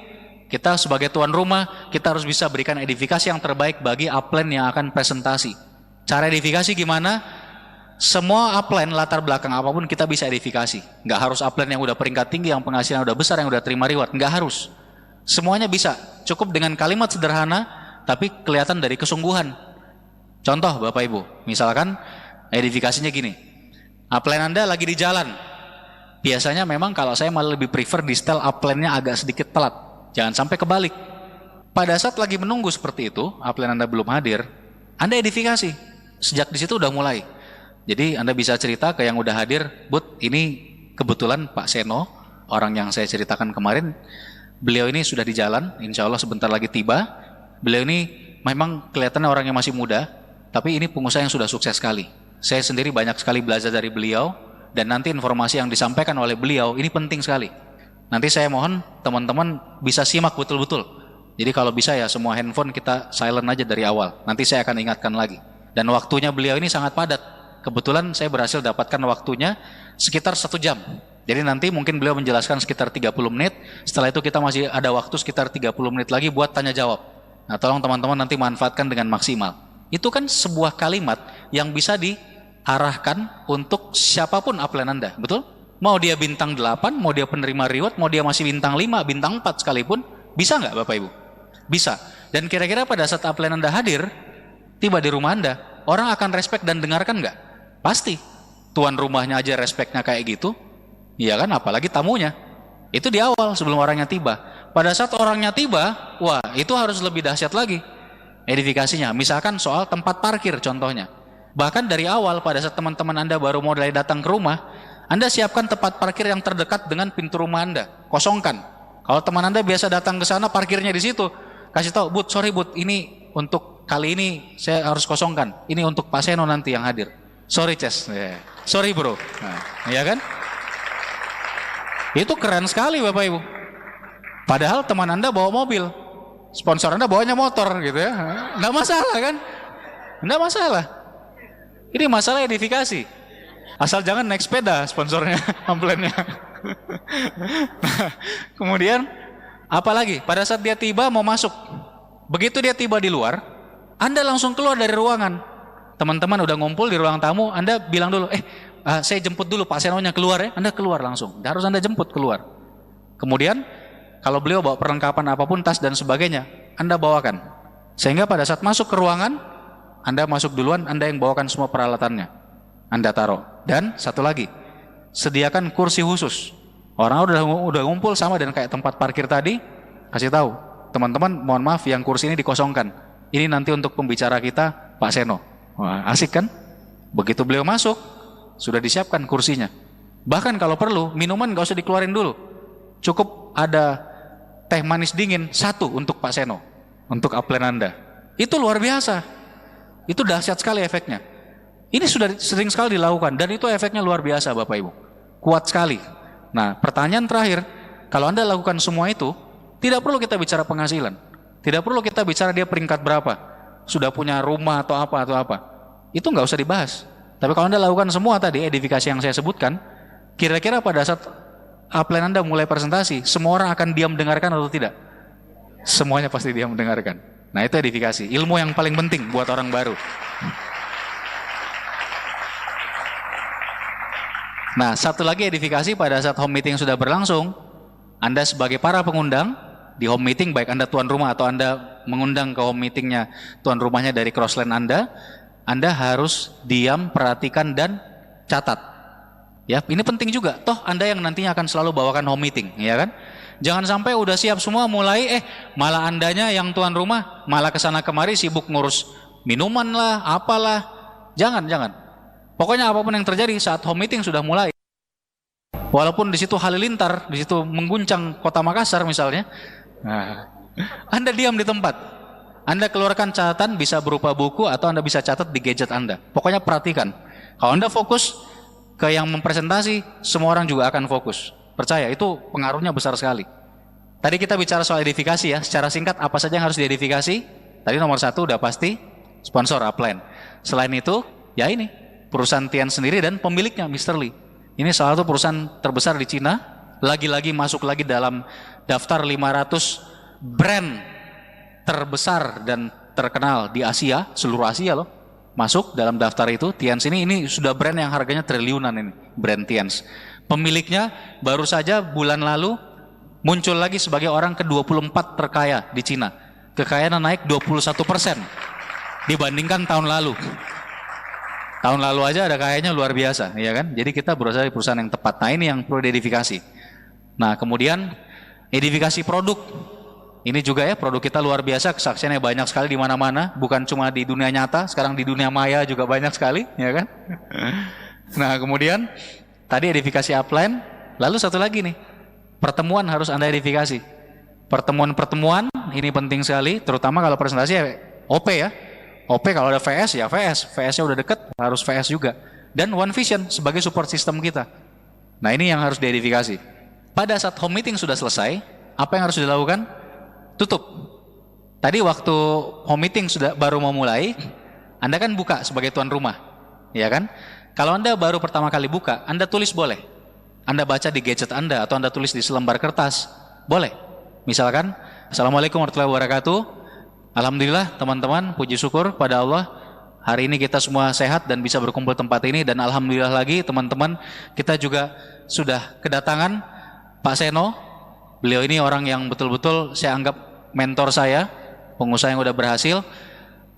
kita sebagai tuan rumah, kita harus bisa berikan edifikasi yang terbaik bagi upline yang akan presentasi. Cara edifikasi gimana? Semua upline latar belakang apapun kita bisa edifikasi. Nggak harus upline yang udah peringkat tinggi, yang penghasilan udah besar, yang udah terima reward. Nggak harus. Semuanya bisa, cukup dengan kalimat sederhana, tapi kelihatan dari kesungguhan. Contoh Bapak Ibu, misalkan edifikasinya gini, upline Anda lagi di jalan. Biasanya memang kalau saya malah lebih prefer di setel upline-nya agak sedikit telat. Jangan sampai kebalik. Pada saat lagi menunggu seperti itu, upline Anda belum hadir, Anda edifikasi. Sejak di situ udah mulai. Jadi Anda bisa cerita ke yang udah hadir, Bud, ini kebetulan Pak Seno, orang yang saya ceritakan kemarin, beliau ini sudah di jalan, insya Allah sebentar lagi tiba. Beliau ini memang kelihatannya orang yang masih muda, tapi ini pengusaha yang sudah sukses sekali. Saya sendiri banyak sekali belajar dari beliau, dan nanti informasi yang disampaikan oleh beliau ini penting sekali. Nanti saya mohon teman-teman bisa simak betul-betul. Jadi kalau bisa ya semua handphone kita silent aja dari awal. Nanti saya akan ingatkan lagi. Dan waktunya beliau ini sangat padat. Kebetulan saya berhasil dapatkan waktunya sekitar 1 jam. Jadi nanti mungkin beliau menjelaskan sekitar 30 menit. Setelah itu kita masih ada waktu sekitar 30 menit lagi buat tanya jawab. Nah tolong teman-teman nanti manfaatkan dengan maksimal. Itu kan sebuah kalimat yang bisa diarahkan untuk siapapun upline Anda. Betul? Mau dia bintang 8, mau dia penerima reward, mau dia masih bintang 5, bintang 4 sekalipun. Bisa nggak Bapak Ibu? Bisa. Dan kira-kira pada saat upline Anda hadir, tiba di rumah Anda, orang akan respect dan dengarkan nggak? Pasti. Tuan rumahnya aja respectnya kayak gitu. Iya kan, apalagi tamunya. Itu di awal sebelum orangnya tiba. Pada saat orangnya tiba, wah itu harus lebih dahsyat lagi edifikasinya. Misalkan soal tempat parkir contohnya. Bahkan dari awal pada saat teman-teman Anda baru mulai datang ke rumah, Anda siapkan tempat parkir yang terdekat dengan pintu rumah Anda. Kosongkan. Kalau teman Anda biasa datang ke sana parkirnya di situ, kasih tahu, Bud, sorry Bud, ini untuk kali ini saya harus kosongkan. Ini untuk Pak Seno nanti yang hadir. Sorry Ces. Sorry bro. Nah, ya kan? Itu keren sekali Bapak Ibu. Padahal teman Anda bawa mobil, sponsor Anda bawanya motor gitu ya. Nggak masalah kan? Nggak masalah. Ini masalah edifikasi. Asal jangan naik sepeda sponsornya, amplennya. Nah, kemudian apalagi pada saat dia tiba mau masuk, begitu dia tiba di luar, Anda langsung keluar dari ruangan. Teman-teman udah ngumpul di ruang tamu, Anda bilang dulu, saya jemput dulu Pak Senonya keluar ya. Anda keluar langsung, harus Anda jemput keluar. Kemudian kalau beliau bawa perlengkapan apapun, tas dan sebagainya, Anda bawakan. Sehingga pada saat masuk ke ruangan, Anda masuk duluan, Anda yang bawakan semua peralatannya, Anda taruh. Dan satu lagi, sediakan kursi khusus. Orang udah ngumpul sama dan kayak tempat parkir tadi, kasih tahu, teman-teman mohon maaf yang kursi ini dikosongkan. Ini nanti untuk pembicara kita Pak Seno. Wah, asik kan? Begitu beliau masuk, sudah disiapkan kursinya. Bahkan kalau perlu, minuman gak usah dikeluarin dulu. Cukup ada teh manis dingin 1 untuk Pak Seno, untuk upline Anda. Itu luar biasa. Itu dahsyat sekali efeknya. Ini sudah sering sekali dilakukan dan itu efeknya luar biasa Bapak Ibu. Kuat sekali. Nah, pertanyaan terakhir, kalau Anda lakukan semua itu, tidak perlu kita bicara penghasilan. Tidak perlu kita bicara dia peringkat berapa, sudah punya rumah atau apa. Itu nggak usah dibahas. Tapi kalau Anda lakukan semua tadi, edifikasi yang saya sebutkan, kira-kira pada saat upline Anda mulai presentasi, semua orang akan diam mendengarkan atau tidak? Semuanya pasti diam mendengarkan. Nah, itu edifikasi, ilmu yang paling penting buat orang baru. Nah, satu lagi edifikasi pada saat home meeting sudah berlangsung, Anda sebagai para pengundang di home meeting, baik Anda tuan rumah atau Anda mengundang ke home meetingnya tuan rumahnya dari crossline Anda harus diam, perhatikan dan catat. Ya, ini penting juga. Toh Anda yang nantinya akan selalu bawakan home meeting, ya kan? Jangan sampai udah siap semua mulai malah Andanya yang tuan rumah malah kesana kemari sibuk ngurus minuman lah, apalah. Jangan. Pokoknya apapun yang terjadi saat home meeting sudah mulai. Walaupun di situ halilintar, di situ mengguncang kota Makassar misalnya. Nah, Anda diam di tempat. Anda keluarkan catatan bisa berupa buku atau Anda bisa catat di gadget Anda. Pokoknya perhatikan. Kalau Anda fokus ke yang mempresentasi, semua orang juga akan fokus. Percaya, itu pengaruhnya besar sekali. Tadi kita bicara soal edifikasi ya. Secara singkat, apa saja yang harus diedifikasi? Tadi nomor 1 udah pasti sponsor upline. Selain itu, ya ini perusahaan Tian sendiri dan pemiliknya Mr. Lee. Ini salah satu perusahaan terbesar di Cina. Lagi-lagi masuk lagi dalam daftar 500 brand terbesar dan terkenal di Asia, seluruh Asia loh. Masuk dalam daftar itu. Tians ini sudah brand yang harganya triliunan ini, brand Tians. Pemiliknya baru saja bulan lalu muncul lagi sebagai orang ke-24 terkaya di Cina. Kekayaannya naik 21% dibandingkan tahun lalu. Tahun lalu aja ada kayaknya luar biasa, ya kan? Jadi kita berusaha di perusahaan yang tepat. Nah, ini yang perlu diedifikasi. Nah, kemudian edifikasi produk. Ini juga ya, produk kita luar biasa, kesaksiannya banyak sekali di mana-mana, bukan cuma di dunia nyata, sekarang di dunia maya juga banyak sekali, ya kan? Nah, kemudian tadi edifikasi upline, lalu satu lagi nih, pertemuan harus Anda edifikasi. Pertemuan-pertemuan ini penting sekali, terutama kalau presentasi ya OP ya. OP kalau ada VS ya VS-nya udah deket, harus VS juga. Dan One Vision sebagai support system kita. Nah, ini yang harus diedifikasi. Pada saat home meeting sudah selesai, apa yang harus dilakukan? Tutup. Tadi waktu home meeting sudah baru mau mulai, Anda kan buka sebagai tuan rumah, ya kan? Kalau Anda baru pertama kali buka, Anda tulis boleh. Anda baca di gadget Anda atau Anda tulis di selembar kertas, boleh. Misalkan, Assalamualaikum warahmatullahi wabarakatuh. Alhamdulillah teman-teman, puji syukur pada Allah. Hari ini kita semua sehat dan bisa berkumpul tempat ini. Dan alhamdulillah lagi teman-teman, kita juga sudah kedatangan Pak Seno. Beliau ini orang yang betul-betul saya anggap mentor saya, pengusaha yang udah berhasil.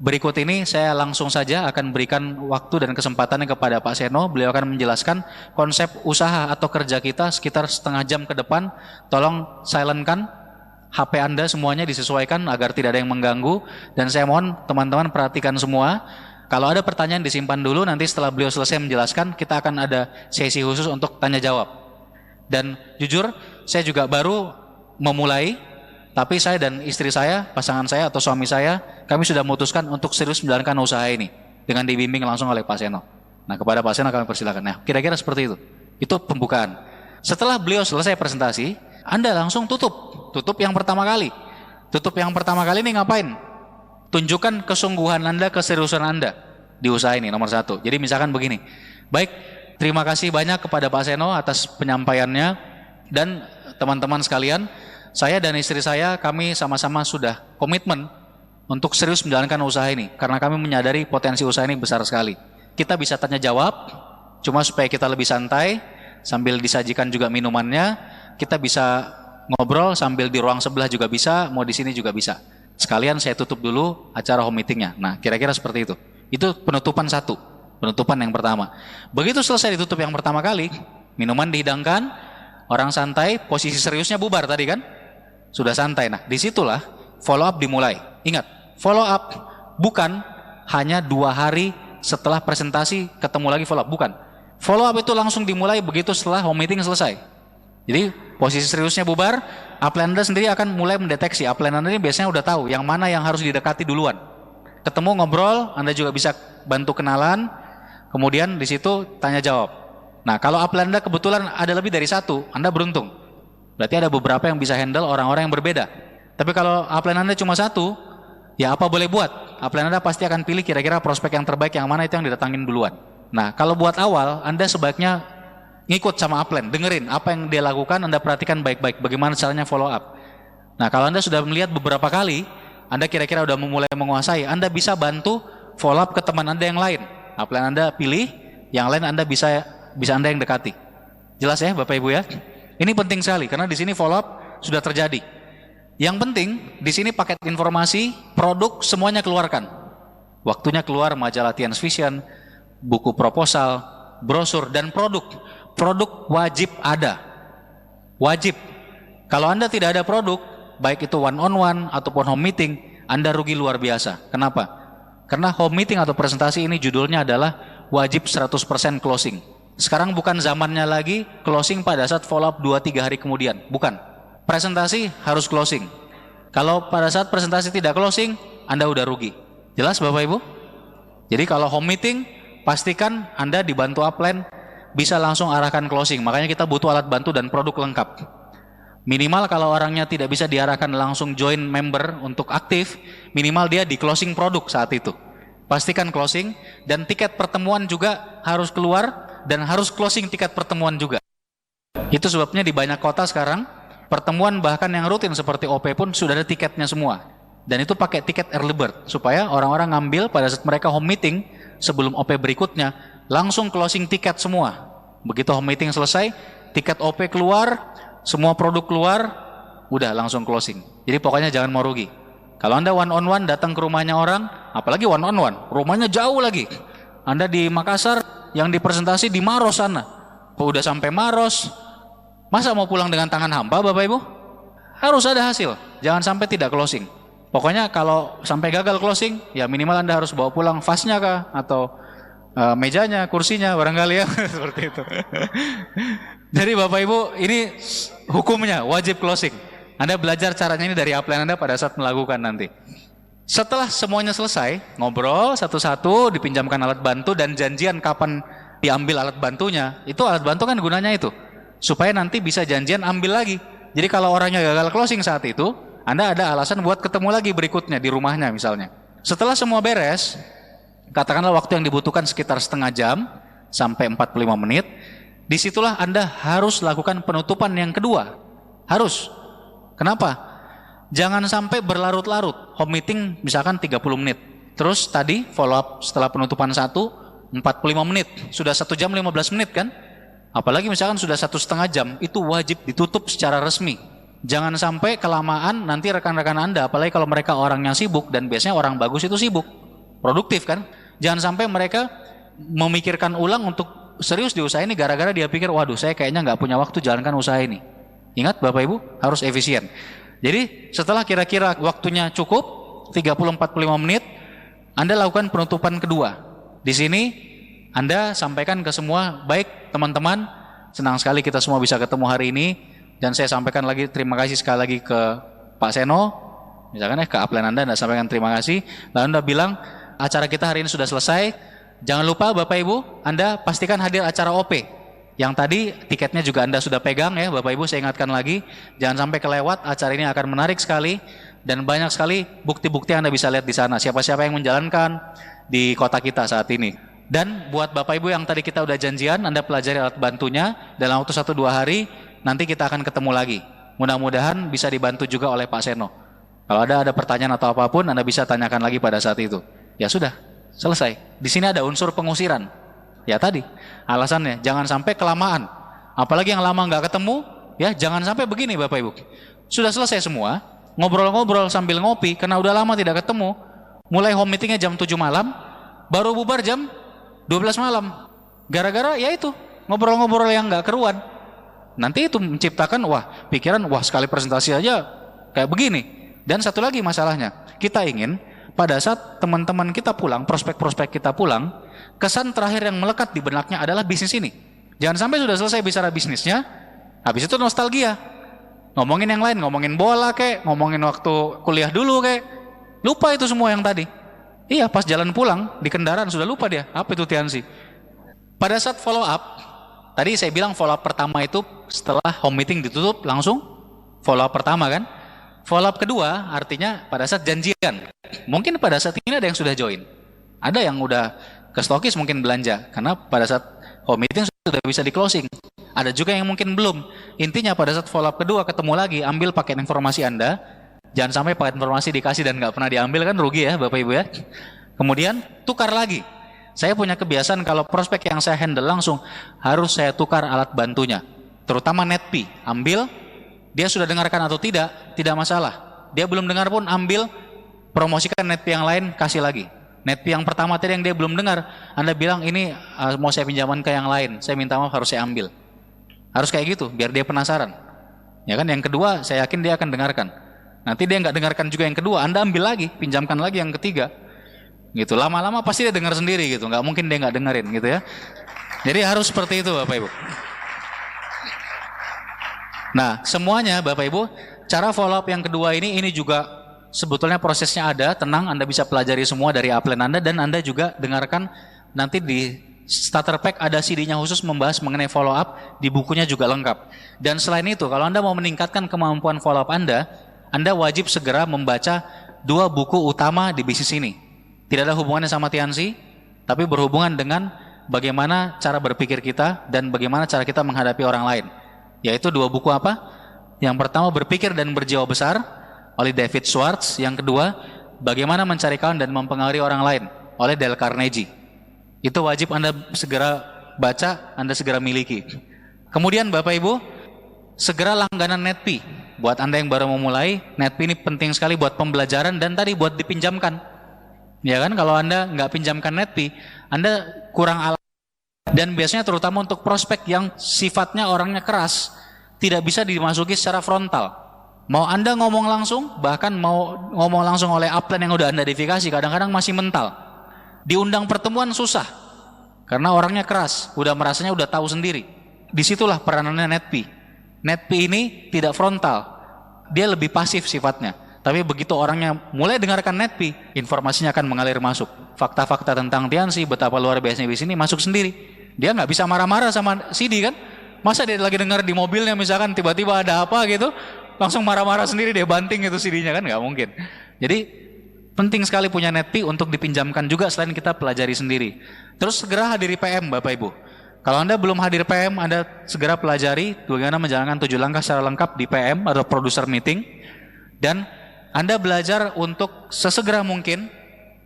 Berikut ini saya langsung saja akan berikan waktu dan kesempatannya kepada Pak Seno. Beliau akan menjelaskan konsep usaha atau kerja kita sekitar setengah jam ke depan. Tolong silentkan HP Anda semuanya, disesuaikan agar tidak ada yang mengganggu. Dan saya mohon teman-teman perhatikan semua. Kalau ada pertanyaan disimpan dulu, nanti setelah beliau selesai menjelaskan, kita akan ada sesi khusus untuk tanya jawab. Dan jujur, saya juga baru memulai, tapi saya dan istri saya, pasangan saya atau suami saya, kami sudah memutuskan untuk serius menjalankan usaha ini dengan dibimbing langsung oleh Pak Seno. Nah, kepada Pak Seno kami persilakan. Nah, kira-kira seperti itu. Itu pembukaan. Setelah beliau selesai presentasi, Anda langsung tutup yang pertama kali. Tutup yang pertama kali ini ngapain? Tunjukkan kesungguhan Anda, keseriusan Anda di usaha ini, nomor satu. Jadi misalkan begini, baik, terima kasih banyak kepada Pak Seno atas penyampaiannya. Dan teman-teman sekalian, saya dan istri saya, kami sama-sama sudah komitmen untuk serius menjalankan usaha ini. Karena kami menyadari potensi usaha ini besar sekali. Kita bisa tanya jawab, cuma supaya kita lebih santai, sambil disajikan juga minumannya, kita bisa ngobrol sambil di ruang sebelah juga bisa, mau di sini juga bisa. Sekalian saya tutup dulu acara home meetingnya. Nah, kira-kira seperti itu. Itu penutupan satu, penutupan yang pertama. Begitu selesai ditutup yang pertama kali, minuman dihidangkan, orang santai, posisi seriusnya bubar tadi kan? Sudah santai. Nah, disitulah follow up dimulai. Ingat, follow up bukan hanya 2 hari setelah presentasi ketemu lagi follow up, bukan. Follow up itu langsung dimulai begitu setelah home meeting selesai. Jadi posisi seriusnya bubar, upline Anda sendiri akan mulai mendeteksi. Upline Anda ini biasanya udah tahu yang mana yang harus didekati duluan. Ketemu ngobrol, Anda juga bisa bantu kenalan, kemudian di situ tanya jawab. Nah, kalau upline Anda kebetulan ada lebih dari satu, Anda beruntung. Berarti ada beberapa yang bisa handle orang-orang yang berbeda. Tapi kalau upline Anda cuma satu, ya apa boleh buat? Upline Anda pasti akan pilih kira-kira prospek yang terbaik yang mana itu yang didatangin duluan. Nah, kalau buat awal, Anda sebaiknya ngikut sama upline, dengerin apa yang dia lakukan, Anda perhatikan baik-baik bagaimana caranya follow up. Nah, kalau Anda sudah melihat beberapa kali, Anda kira-kira udah mulai menguasai, Anda bisa bantu follow up ke teman Anda yang lain. Upline Anda pilih, yang lain Anda bisa Anda yang dekati. Jelas ya Bapak Ibu ya? Ini penting sekali karena di sini follow up sudah terjadi. Yang penting di sini paket informasi, produk semuanya keluarkan. Waktunya keluar majalah Tian's Vision, buku proposal, brosur dan produk. Produk wajib ada. Wajib. Kalau Anda tidak ada produk, baik itu one on one ataupun home meeting, Anda rugi luar biasa. Kenapa? Karena home meeting atau presentasi ini judulnya adalah wajib 100% closing. Sekarang bukan zamannya lagi closing pada saat follow up 2-3 hari kemudian. Bukan. Presentasi harus closing. Kalau pada saat presentasi tidak closing, Anda udah rugi. Jelas Bapak Ibu? Jadi kalau home meeting, pastikan Anda dibantu upline bisa langsung arahkan closing. Makanya kita butuh alat bantu dan produk lengkap. Minimal kalau orangnya tidak bisa diarahkan langsung join member untuk aktif, minimal dia di closing produk saat itu. Pastikan closing dan tiket pertemuan juga harus keluar dan harus closing tiket pertemuan juga. Itu sebabnya di banyak kota sekarang pertemuan bahkan yang rutin seperti OP pun sudah ada tiketnya semua. Dan itu pakai tiket early bird supaya orang-orang ngambil pada saat mereka home meeting sebelum OP berikutnya langsung closing tiket semua. Begitu home meeting selesai, tiket OP keluar, semua produk keluar, udah langsung closing. Jadi pokoknya jangan mau rugi. Kalau Anda one on one datang ke rumahnya orang, apalagi one on one, rumahnya jauh lagi. Anda di Makassar, yang dipresentasi di Maros sana. Udah sampai Maros, masa mau pulang dengan tangan hampa Bapak Ibu? Harus ada hasil, jangan sampai tidak closing. Pokoknya kalau sampai gagal closing, ya minimal Anda harus bawa pulang vasnya kah, atau mejanya, kursinya, barangkali ya, seperti itu. Jadi Bapak Ibu, ini hukumnya wajib closing. Anda belajar caranya ini dari upline Anda pada saat melakukan nanti. Setelah semuanya selesai, ngobrol satu-satu, dipinjamkan alat bantu dan janjian kapan diambil alat bantunya. Itu alat bantu kan gunanya itu, supaya nanti bisa janjian ambil lagi. Jadi kalau orangnya gagal closing saat itu, Anda ada alasan buat ketemu lagi berikutnya di rumahnya misalnya. Setelah semua beres, katakanlah waktu yang dibutuhkan sekitar setengah jam sampai 45 menit, disitulah Anda harus lakukan penutupan yang kedua. Harus. Kenapa? Jangan sampai berlarut-larut. Home meeting misalkan 30 menit. Terus tadi follow up setelah penutupan 45 menit. Sudah 1 jam 15 menit kan? Apalagi misalkan sudah 1,5 jam, itu wajib ditutup secara resmi. Jangan sampai kelamaan nanti rekan-rekan Anda, apalagi kalau mereka orangnya sibuk, dan biasanya orang bagus itu sibuk, produktif kan? Jangan sampai mereka memikirkan ulang untuk serius di usaha ini gara-gara dia pikir, waduh saya kayaknya nggak punya waktu jalankan usaha ini. Ingat Bapak Ibu, harus efisien. Jadi setelah kira-kira waktunya cukup 30-45 menit, Anda lakukan penutupan kedua. Di sini Anda sampaikan ke semua, baik teman-teman, senang sekali kita semua bisa ketemu hari ini, dan saya sampaikan lagi terima kasih sekali lagi ke Pak Seno, misalkan ke upline Anda sampaikan terima kasih. Lalu Anda bilang acara kita hari ini sudah selesai. Jangan lupa Bapak Ibu, Anda pastikan hadir acara OP. Yang tadi tiketnya juga Anda sudah pegang ya Bapak Ibu, saya ingatkan lagi, jangan sampai kelewat, acara ini akan menarik sekali dan banyak sekali bukti-bukti yang Anda bisa lihat di sana, siapa-siapa yang menjalankan di kota kita saat ini. Dan buat Bapak Ibu yang tadi kita udah janjian, Anda pelajari alat bantunya dalam waktu 1-2 hari, nanti kita akan ketemu lagi. Mudah-mudahan bisa dibantu juga oleh Pak Seno. Kalau ada pertanyaan atau apapun, Anda bisa tanyakan lagi pada saat itu. Ya sudah, selesai. Di sini ada unsur pengusiran. Ya tadi, alasannya jangan sampai kelamaan. Apalagi yang lama nggak ketemu, ya jangan sampai begini Bapak Ibu. Sudah selesai semua, ngobrol-ngobrol sambil ngopi, karena udah lama tidak ketemu. Mulai home meetingnya jam 7 malam, baru bubar jam 12 malam. Gara-gara ya itu, ngobrol-ngobrol yang nggak keruan. Nanti itu menciptakan, pikiran, sekali presentasi aja kayak begini. Dan satu lagi masalahnya, kita ingin pada saat teman-teman kita pulang, prospek-prospek kita pulang, kesan terakhir yang melekat di benaknya adalah bisnis ini. Jangan sampai sudah selesai bicara bisnisnya, habis itu nostalgia. Ngomongin yang lain, ngomongin bola kek, ngomongin waktu kuliah dulu kek. Lupa itu semua yang tadi. Iya, pas jalan pulang, di kendaraan sudah lupa dia. Apa itu Tiansi? Pada saat follow up, tadi saya bilang follow up pertama itu setelah home meeting ditutup, langsung follow up pertama kan? Follow up kedua artinya pada saat janjian. Mungkin pada saat ini ada yang sudah join. Ada yang udah ke stokis mungkin belanja. Karena pada saat home meeting sudah bisa di closing. Ada juga yang mungkin belum. Intinya pada saat follow up kedua ketemu lagi, ambil paket informasi Anda. Jangan sampai paket informasi dikasih dan nggak pernah diambil, kan rugi ya Bapak Ibu ya. Kemudian tukar lagi. Saya punya kebiasaan kalau prospek yang saya handle langsung harus saya tukar alat bantunya. Terutama NetP. Ambil, dia sudah dengarkan atau tidak masalah. Dia belum dengar pun ambil, promosikan NetP yang lain, kasih lagi. NetP yang pertama tadi yang dia belum dengar, Anda bilang ini mau saya pinjaman ke yang lain, saya minta maaf harus saya ambil. Harus kayak gitu, biar dia penasaran. Ya kan, yang kedua saya yakin dia akan dengarkan. Nanti dia nggak dengarkan juga yang kedua, Anda ambil lagi, pinjamkan lagi yang ketiga. Gitu, lama-lama pasti dia dengar sendiri gitu, nggak mungkin dia nggak dengerin gitu ya. Jadi harus seperti itu Bapak Ibu. Nah, semuanya Bapak Ibu, cara follow up yang kedua ini juga sebetulnya prosesnya ada, tenang, Anda bisa pelajari semua dari upline Anda, dan Anda juga dengarkan nanti di starter pack ada CD-nya khusus membahas mengenai follow up, di bukunya juga lengkap. Dan selain itu, kalau Anda mau meningkatkan kemampuan follow up Anda wajib segera membaca 2 buku utama di bisnis ini. Tidak ada hubungannya sama Tiansi, tapi berhubungan dengan bagaimana cara berpikir kita dan bagaimana cara kita menghadapi orang lain. Yaitu 2 buku apa? Yang pertama, Berpikir dan Berjiwa Besar oleh David Schwartz. Yang kedua, Bagaimana Mencari Kawan dan Mempengaruhi Orang Lain oleh Dale Carnegie. Itu wajib Anda segera baca, Anda segera miliki. Kemudian Bapak Ibu, segera langganan NetP. buat Anda yang baru memulai, NetP ini penting sekali buat pembelajaran dan tadi buat dipinjamkan. Ya kan, kalau Anda nggak pinjamkan NetP, Anda kurang alat. Dan biasanya terutama untuk prospek yang sifatnya orangnya keras, tidak bisa dimasuki secara frontal. Mau Anda ngomong langsung, bahkan mau ngomong langsung oleh upline yang udah Anda verifikasi, kadang-kadang masih mental. Diundang pertemuan susah, karena orangnya keras, udah merasanya udah tahu sendiri. Disitulah peranannya NetP. NetP ini tidak frontal, dia lebih pasif sifatnya. Tapi begitu orangnya mulai dengarkan NetP, informasinya akan mengalir masuk. Fakta-fakta tentang Tianxi, betapa luar biasanya di sini masuk sendiri. Dia nggak bisa marah-marah sama CD kan? Masa dia lagi dengar di mobilnya misalkan tiba-tiba ada apa gitu, langsung marah-marah sendiri, dia banting itu CD-nya kan? Nggak mungkin. Jadi penting sekali punya NetP untuk dipinjamkan juga selain kita pelajari sendiri. Terus segera hadiri PM Bapak Ibu. Kalau Anda belum hadir PM, Anda segera pelajari bagaimana menjalankan 7 langkah secara lengkap di PM atau producer meeting. Dan Anda belajar untuk sesegera mungkin,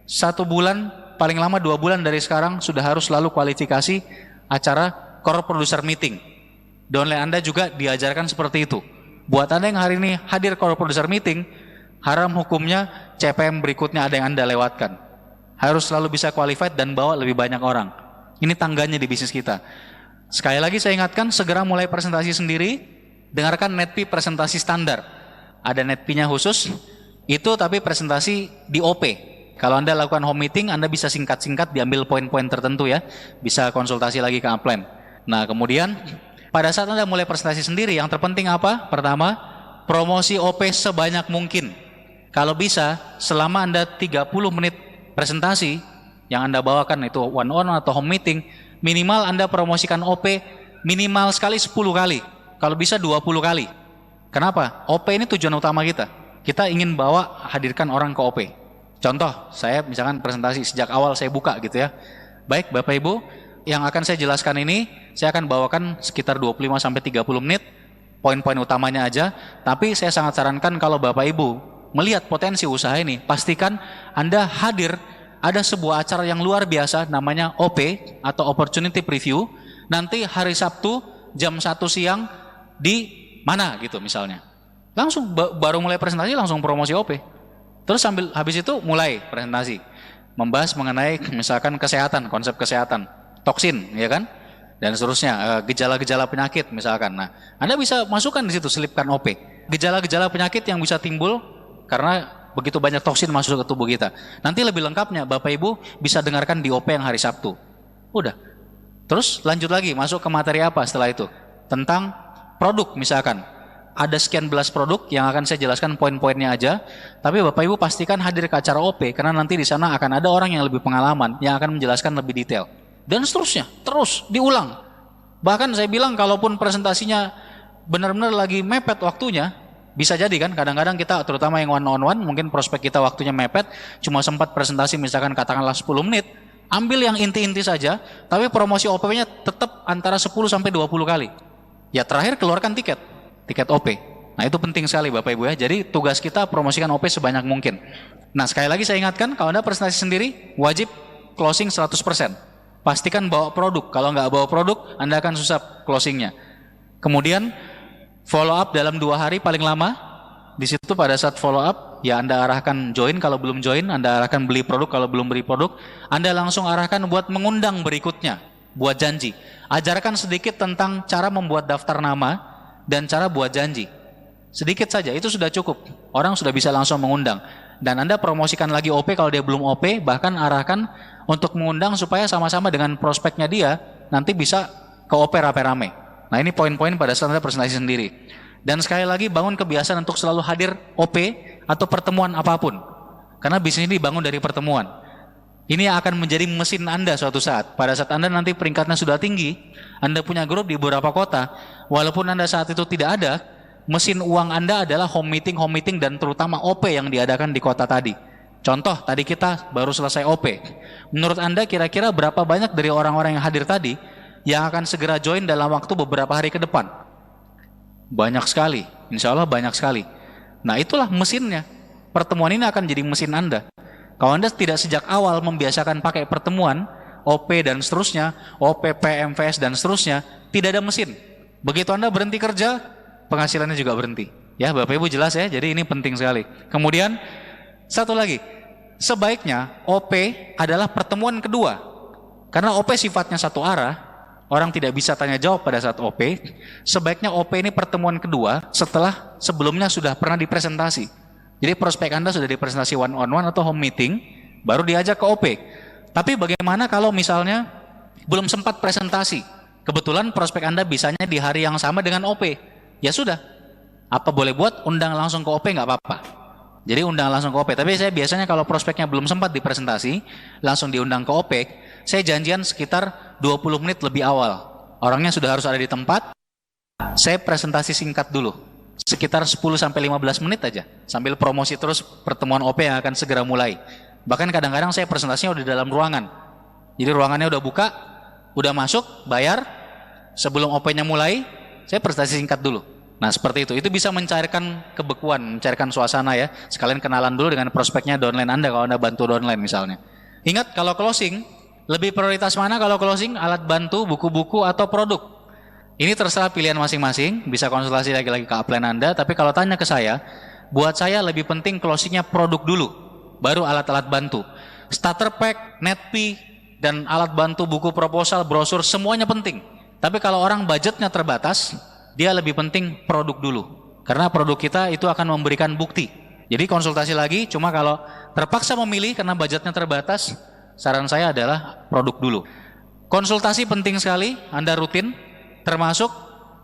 1 bulan, paling lama 2 bulan dari sekarang sudah harus selalu kualifikasi acara core producer meeting. Downline Anda juga diajarkan seperti itu. Buat Anda yang hari ini hadir core producer meeting, haram hukumnya CPM berikutnya ada yang Anda lewatkan. Harus selalu bisa qualified dan bawa lebih banyak orang. Ini tangganya di bisnis kita. Sekali lagi saya ingatkan, segera mulai presentasi sendiri, dengarkan NetP presentasi standar. Ada NetP-nya khusus, itu tapi presentasi di OP. Kalau Anda lakukan home meeting, Anda bisa singkat-singkat diambil poin-poin tertentu ya. Bisa konsultasi lagi ke upline. Nah kemudian, pada saat Anda mulai presentasi sendiri, yang terpenting apa? Pertama, promosi OP sebanyak mungkin. Kalau bisa, selama Anda 30 menit presentasi, yang Anda bawakan itu one on atau home meeting, minimal Anda promosikan OP minimal sekali 10 kali, kalau bisa 20 kali. Kenapa? OP ini tujuan utama kita. Kita ingin bawa, hadirkan orang ke OP. Contoh, saya misalkan presentasi sejak awal saya buka gitu ya. Baik Bapak Ibu, yang akan saya jelaskan ini, saya akan bawakan sekitar 25-30 menit, poin-poin utamanya aja. Tapi saya sangat sarankan kalau Bapak Ibu melihat potensi usaha ini, pastikan Anda hadir. Ada sebuah acara yang luar biasa namanya OP atau Opportunity Preview. Nanti hari Sabtu jam 1 siang di mana gitu misalnya. Langsung baru mulai presentasi langsung promosi OP. Terus sambil habis itu mulai presentasi. Membahas mengenai misalkan kesehatan, konsep kesehatan, toksin ya kan? Dan seterusnya, gejala-gejala penyakit misalkan. Nah, Anda bisa masukkan di situ, selipkan OP. Gejala-gejala penyakit yang bisa timbul karena begitu banyak toksin masuk ke tubuh kita. Nanti lebih lengkapnya Bapak Ibu bisa dengarkan di OP yang hari Sabtu. Udah. Terus lanjut lagi masuk ke materi apa setelah itu? Tentang produk misalkan. Ada sekian belas produk yang akan saya jelaskan poin-poinnya aja. Tapi Bapak Ibu pastikan hadir ke acara OP karena nanti di sana akan ada orang yang lebih pengalaman yang akan menjelaskan lebih detail. Dan seterusnya, terus diulang. Bahkan saya bilang kalaupun presentasinya benar-benar lagi mepet waktunya, bisa jadi kan, kadang-kadang kita terutama yang one on one, mungkin prospek kita waktunya mepet, cuma sempat presentasi misalkan katakanlah 10 menit, ambil yang inti-inti saja, tapi promosi OP-nya tetap antara 10-20 kali. Ya terakhir keluarkan tiket OP. Nah itu penting sekali Bapak Ibu ya, jadi tugas kita promosikan OP sebanyak mungkin. Nah sekali lagi saya ingatkan, kalau Anda presentasi sendiri, wajib closing 100%. Pastikan bawa produk, kalau nggak bawa produk, Anda akan susah closingnya. Kemudian, follow up dalam 2 hari paling lama. Di situ pada saat follow up, ya Anda arahkan join kalau belum join, Anda arahkan beli produk kalau belum beli produk, Anda langsung arahkan buat mengundang berikutnya, buat janji. Ajarkan sedikit tentang cara membuat daftar nama dan cara buat janji. Sedikit saja, itu sudah cukup. Orang sudah bisa langsung mengundang. Dan Anda promosikan lagi OP kalau dia belum OP, bahkan arahkan untuk mengundang supaya sama-sama dengan prospeknya dia, nanti bisa ke OP rame-rame. Nah ini poin-poin pada saat Anda presentasi sendiri. Dan sekali lagi bangun kebiasaan untuk selalu hadir OP atau pertemuan apapun. Karena bisnis ini dibangun dari pertemuan. Ini akan menjadi mesin Anda suatu saat. Pada saat Anda nanti peringkatnya sudah tinggi, Anda punya grup di beberapa kota, walaupun Anda saat itu tidak ada, mesin uang Anda adalah home meeting dan terutama OP yang diadakan di kota tadi. Contoh, tadi kita baru selesai OP. Menurut Anda kira-kira berapa banyak dari orang-orang yang hadir tadi yang akan segera join dalam waktu beberapa hari ke depan? Banyak sekali, insya Allah banyak sekali. Nah itulah mesinnya. Pertemuan ini akan jadi mesin Anda. Kalau Anda tidak sejak awal membiasakan pakai pertemuan, OP dan seterusnya, OP, PMVS dan seterusnya, tidak ada mesin. Begitu Anda berhenti kerja, penghasilannya juga berhenti. Ya Bapak Ibu jelas ya, jadi ini penting sekali. Kemudian satu lagi, sebaiknya OP adalah pertemuan kedua. Karena OP sifatnya satu arah, orang tidak bisa tanya jawab pada saat OP. Sebaiknya OP ini pertemuan kedua setelah sebelumnya sudah pernah dipresentasi. Jadi prospek Anda sudah dipresentasi one on one atau home meeting, baru diajak ke OP. Tapi bagaimana kalau misalnya belum sempat presentasi? Kebetulan prospek Anda bisanya di hari yang sama dengan OP. Ya sudah, apa boleh buat undang langsung ke OP nggak apa-apa. Jadi undang langsung ke OP. Tapi saya biasanya kalau prospeknya belum sempat dipresentasi, langsung diundang ke OP, saya janjian sekitar 20 menit lebih awal. Orangnya sudah harus ada di tempat, saya presentasi singkat dulu. Sekitar 10-15 menit aja. Sambil promosi terus pertemuan OP yang akan segera mulai. Bahkan kadang-kadang saya presentasinya udah di dalam ruangan. Jadi ruangannya udah buka, udah masuk, bayar. Sebelum OP-nya mulai, saya presentasi singkat dulu. Nah seperti itu bisa mencairkan kebekuan, mencairkan suasana ya. Sekalian kenalan dulu dengan prospeknya downline Anda kalau Anda bantu downline misalnya. Ingat kalau closing, lebih prioritas mana kalau closing? Alat bantu, buku-buku atau produk? Ini terserah pilihan masing-masing, bisa konsultasi lagi-lagi ke upline Anda. Tapi kalau tanya ke saya, buat saya lebih penting closingnya produk dulu, baru alat-alat bantu. Starter pack, netp, dan alat bantu, buku proposal, brosur, semuanya penting. Tapi kalau orang budgetnya terbatas, dia lebih penting produk dulu. Karena produk kita itu akan memberikan bukti. Jadi konsultasi lagi, cuma kalau terpaksa memilih karena budgetnya terbatas, saran saya adalah produk dulu. Konsultasi penting sekali, Anda rutin, termasuk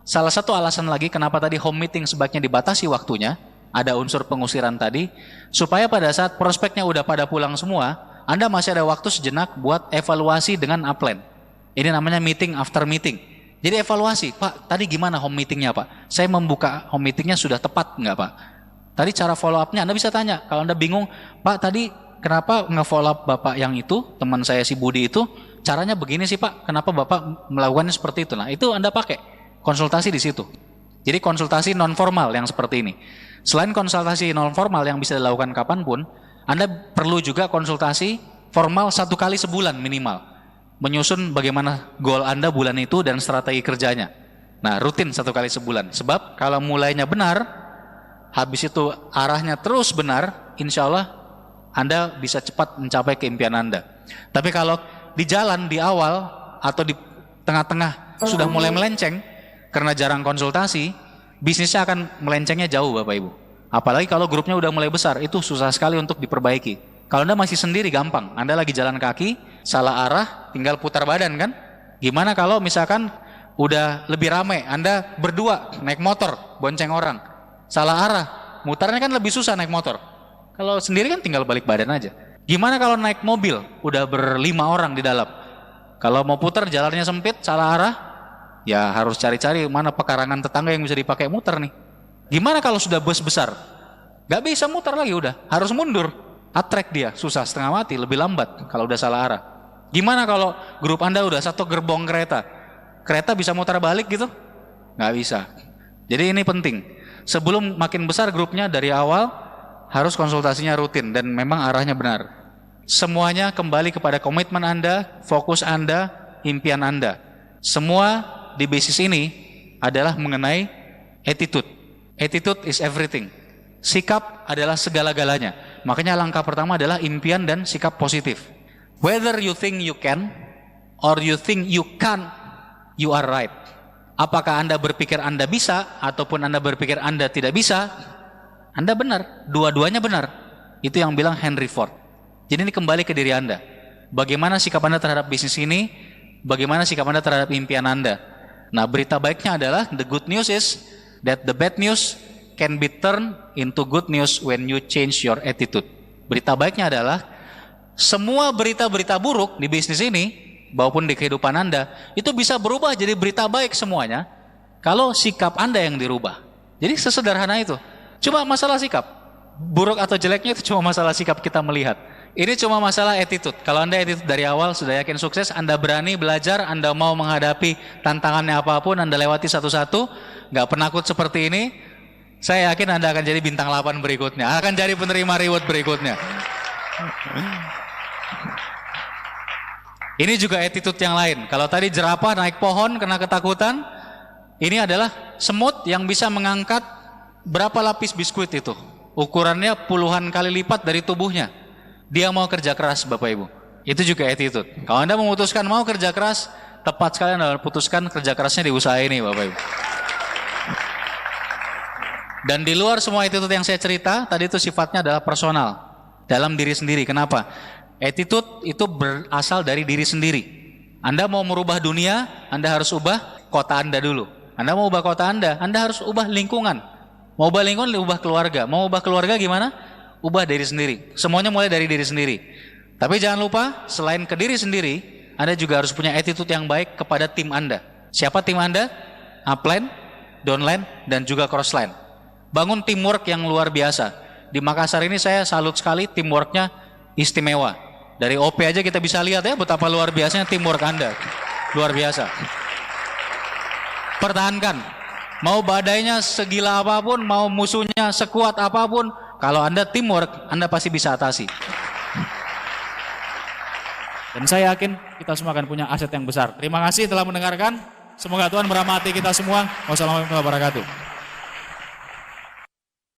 salah satu alasan lagi kenapa tadi home meeting sebaiknya dibatasi waktunya, ada unsur pengusiran tadi, supaya pada saat prospeknya udah pada pulang semua, Anda masih ada waktu sejenak buat evaluasi dengan upline. Ini namanya meeting after meeting. Jadi evaluasi, Pak, tadi gimana home meetingnya Pak? Saya membuka home meetingnya sudah tepat nggak Pak? Tadi cara follow up-nya Anda bisa tanya. Kalau Anda bingung, Pak tadi kenapa nge-follow up Bapak yang itu, teman saya si Budi itu, caranya begini sih Pak, kenapa Bapak melakukannya seperti itu? Nah itu Anda pakai, konsultasi di situ. Jadi konsultasi non formal yang seperti ini. Selain konsultasi non formal yang bisa dilakukan kapanpun, Anda perlu juga konsultasi formal 1 kali sebulan minimal. Menyusun bagaimana goal Anda bulan itu dan strategi kerjanya. Nah rutin 1 kali sebulan. Sebab kalau mulainya benar, habis itu arahnya terus benar, insya Allah Anda bisa cepat mencapai keimpian Anda. Tapi kalau di jalan, di awal, atau di tengah-tengah sudah mulai melenceng, karena jarang konsultasi, bisnisnya akan melencengnya jauh Bapak Ibu. Apalagi kalau grupnya udah mulai besar, itu susah sekali untuk diperbaiki. Kalau Anda masih sendiri gampang, Anda lagi jalan kaki, salah arah, tinggal putar badan kan? Gimana kalau misalkan udah lebih ramai, Anda berdua naik motor, bonceng orang, salah arah, mutarnya kan lebih susah naik motor. Kalau sendiri kan tinggal balik badan aja. Gimana kalau naik mobil, udah ber5 orang di dalam? Kalau mau putar jalannya sempit, salah arah, ya harus cari-cari mana pekarangan tetangga yang bisa dipakai muter nih. Gimana kalau sudah bus besar? Gak bisa muter lagi udah, harus mundur. Atrek dia, susah setengah mati, lebih lambat kalau udah salah arah. Gimana kalau grup Anda udah 1 gerbong kereta? Kereta bisa mutar balik gitu? Gak bisa. Jadi ini penting. Sebelum makin besar grupnya dari awal, harus konsultasinya rutin dan memang arahnya benar. Semuanya kembali kepada komitmen Anda, fokus Anda, impian Anda. Semua di basis ini adalah mengenai attitude. Attitude is everything. Sikap adalah segala-galanya. Makanya langkah pertama adalah impian dan sikap positif. Whether you think you can or you think you can't, you are right. Apakah Anda berpikir Anda bisa ataupun Anda berpikir Anda tidak bisa, Anda benar. Dua-duanya benar. Itu yang bilang Henry Ford. Jadi ini kembali ke diri Anda. Bagaimana sikap Anda terhadap bisnis ini? Bagaimana sikap Anda terhadap impian Anda? Nah berita baiknya adalah the good news is that the bad news can be turned into good news when you change your attitude. Berita baiknya adalah semua berita-berita buruk di bisnis ini maupun di kehidupan Anda itu bisa berubah jadi berita baik semuanya kalau sikap Anda yang dirubah. Jadi sesederhana itu. Cuma masalah sikap. Buruk atau jeleknya itu cuma masalah sikap kita melihat. Ini cuma masalah attitude. Kalau Anda attitude dari awal sudah yakin sukses, Anda berani belajar, Anda mau menghadapi tantangannya apapun, Anda lewati satu-satu, nggak penakut seperti ini, saya yakin Anda akan jadi bintang 8 berikutnya, akan jadi penerima reward berikutnya. Ini juga attitude yang lain. Kalau tadi jerapah naik pohon kena ketakutan, ini adalah semut yang bisa mengangkat Berapa lapis biskuit itu? Ukurannya puluhan kali lipat dari tubuhnya. Dia mau kerja keras, Bapak Ibu. Itu juga attitude. Kalau Anda memutuskan mau kerja keras, tepat sekali Anda putuskan kerja kerasnya di usaha ini, Bapak Ibu. Dan di luar semua attitude yang saya cerita, tadi itu sifatnya adalah personal, dalam diri sendiri. Kenapa? Attitude itu berasal dari diri sendiri. Anda mau merubah dunia, Anda harus ubah kota Anda dulu. Anda mau ubah kota Anda harus ubah lingkungan. Mau ubah lingkungan, ubah keluarga. Mau ubah keluarga gimana? Ubah diri sendiri. Semuanya mulai dari diri sendiri. Tapi jangan lupa, selain ke diri sendiri, Anda juga harus punya attitude yang baik kepada tim Anda. Siapa tim Anda? Upline, downline, dan juga crossline. Bangun teamwork yang luar biasa. Di Makassar ini saya salut sekali, teamworknya istimewa. Dari OP aja kita bisa lihat ya betapa luar biasanya teamwork Anda. Luar biasa. Pertahankan. Mau badainya segila apapun, mau musuhnya sekuat apapun, kalau Anda teamwork, Anda pasti bisa atasi. Dan saya yakin kita semua akan punya aset yang besar. Terima kasih telah mendengarkan. Semoga Tuhan merahmati kita semua. Wassalamualaikum warahmatullahi wabarakatuh.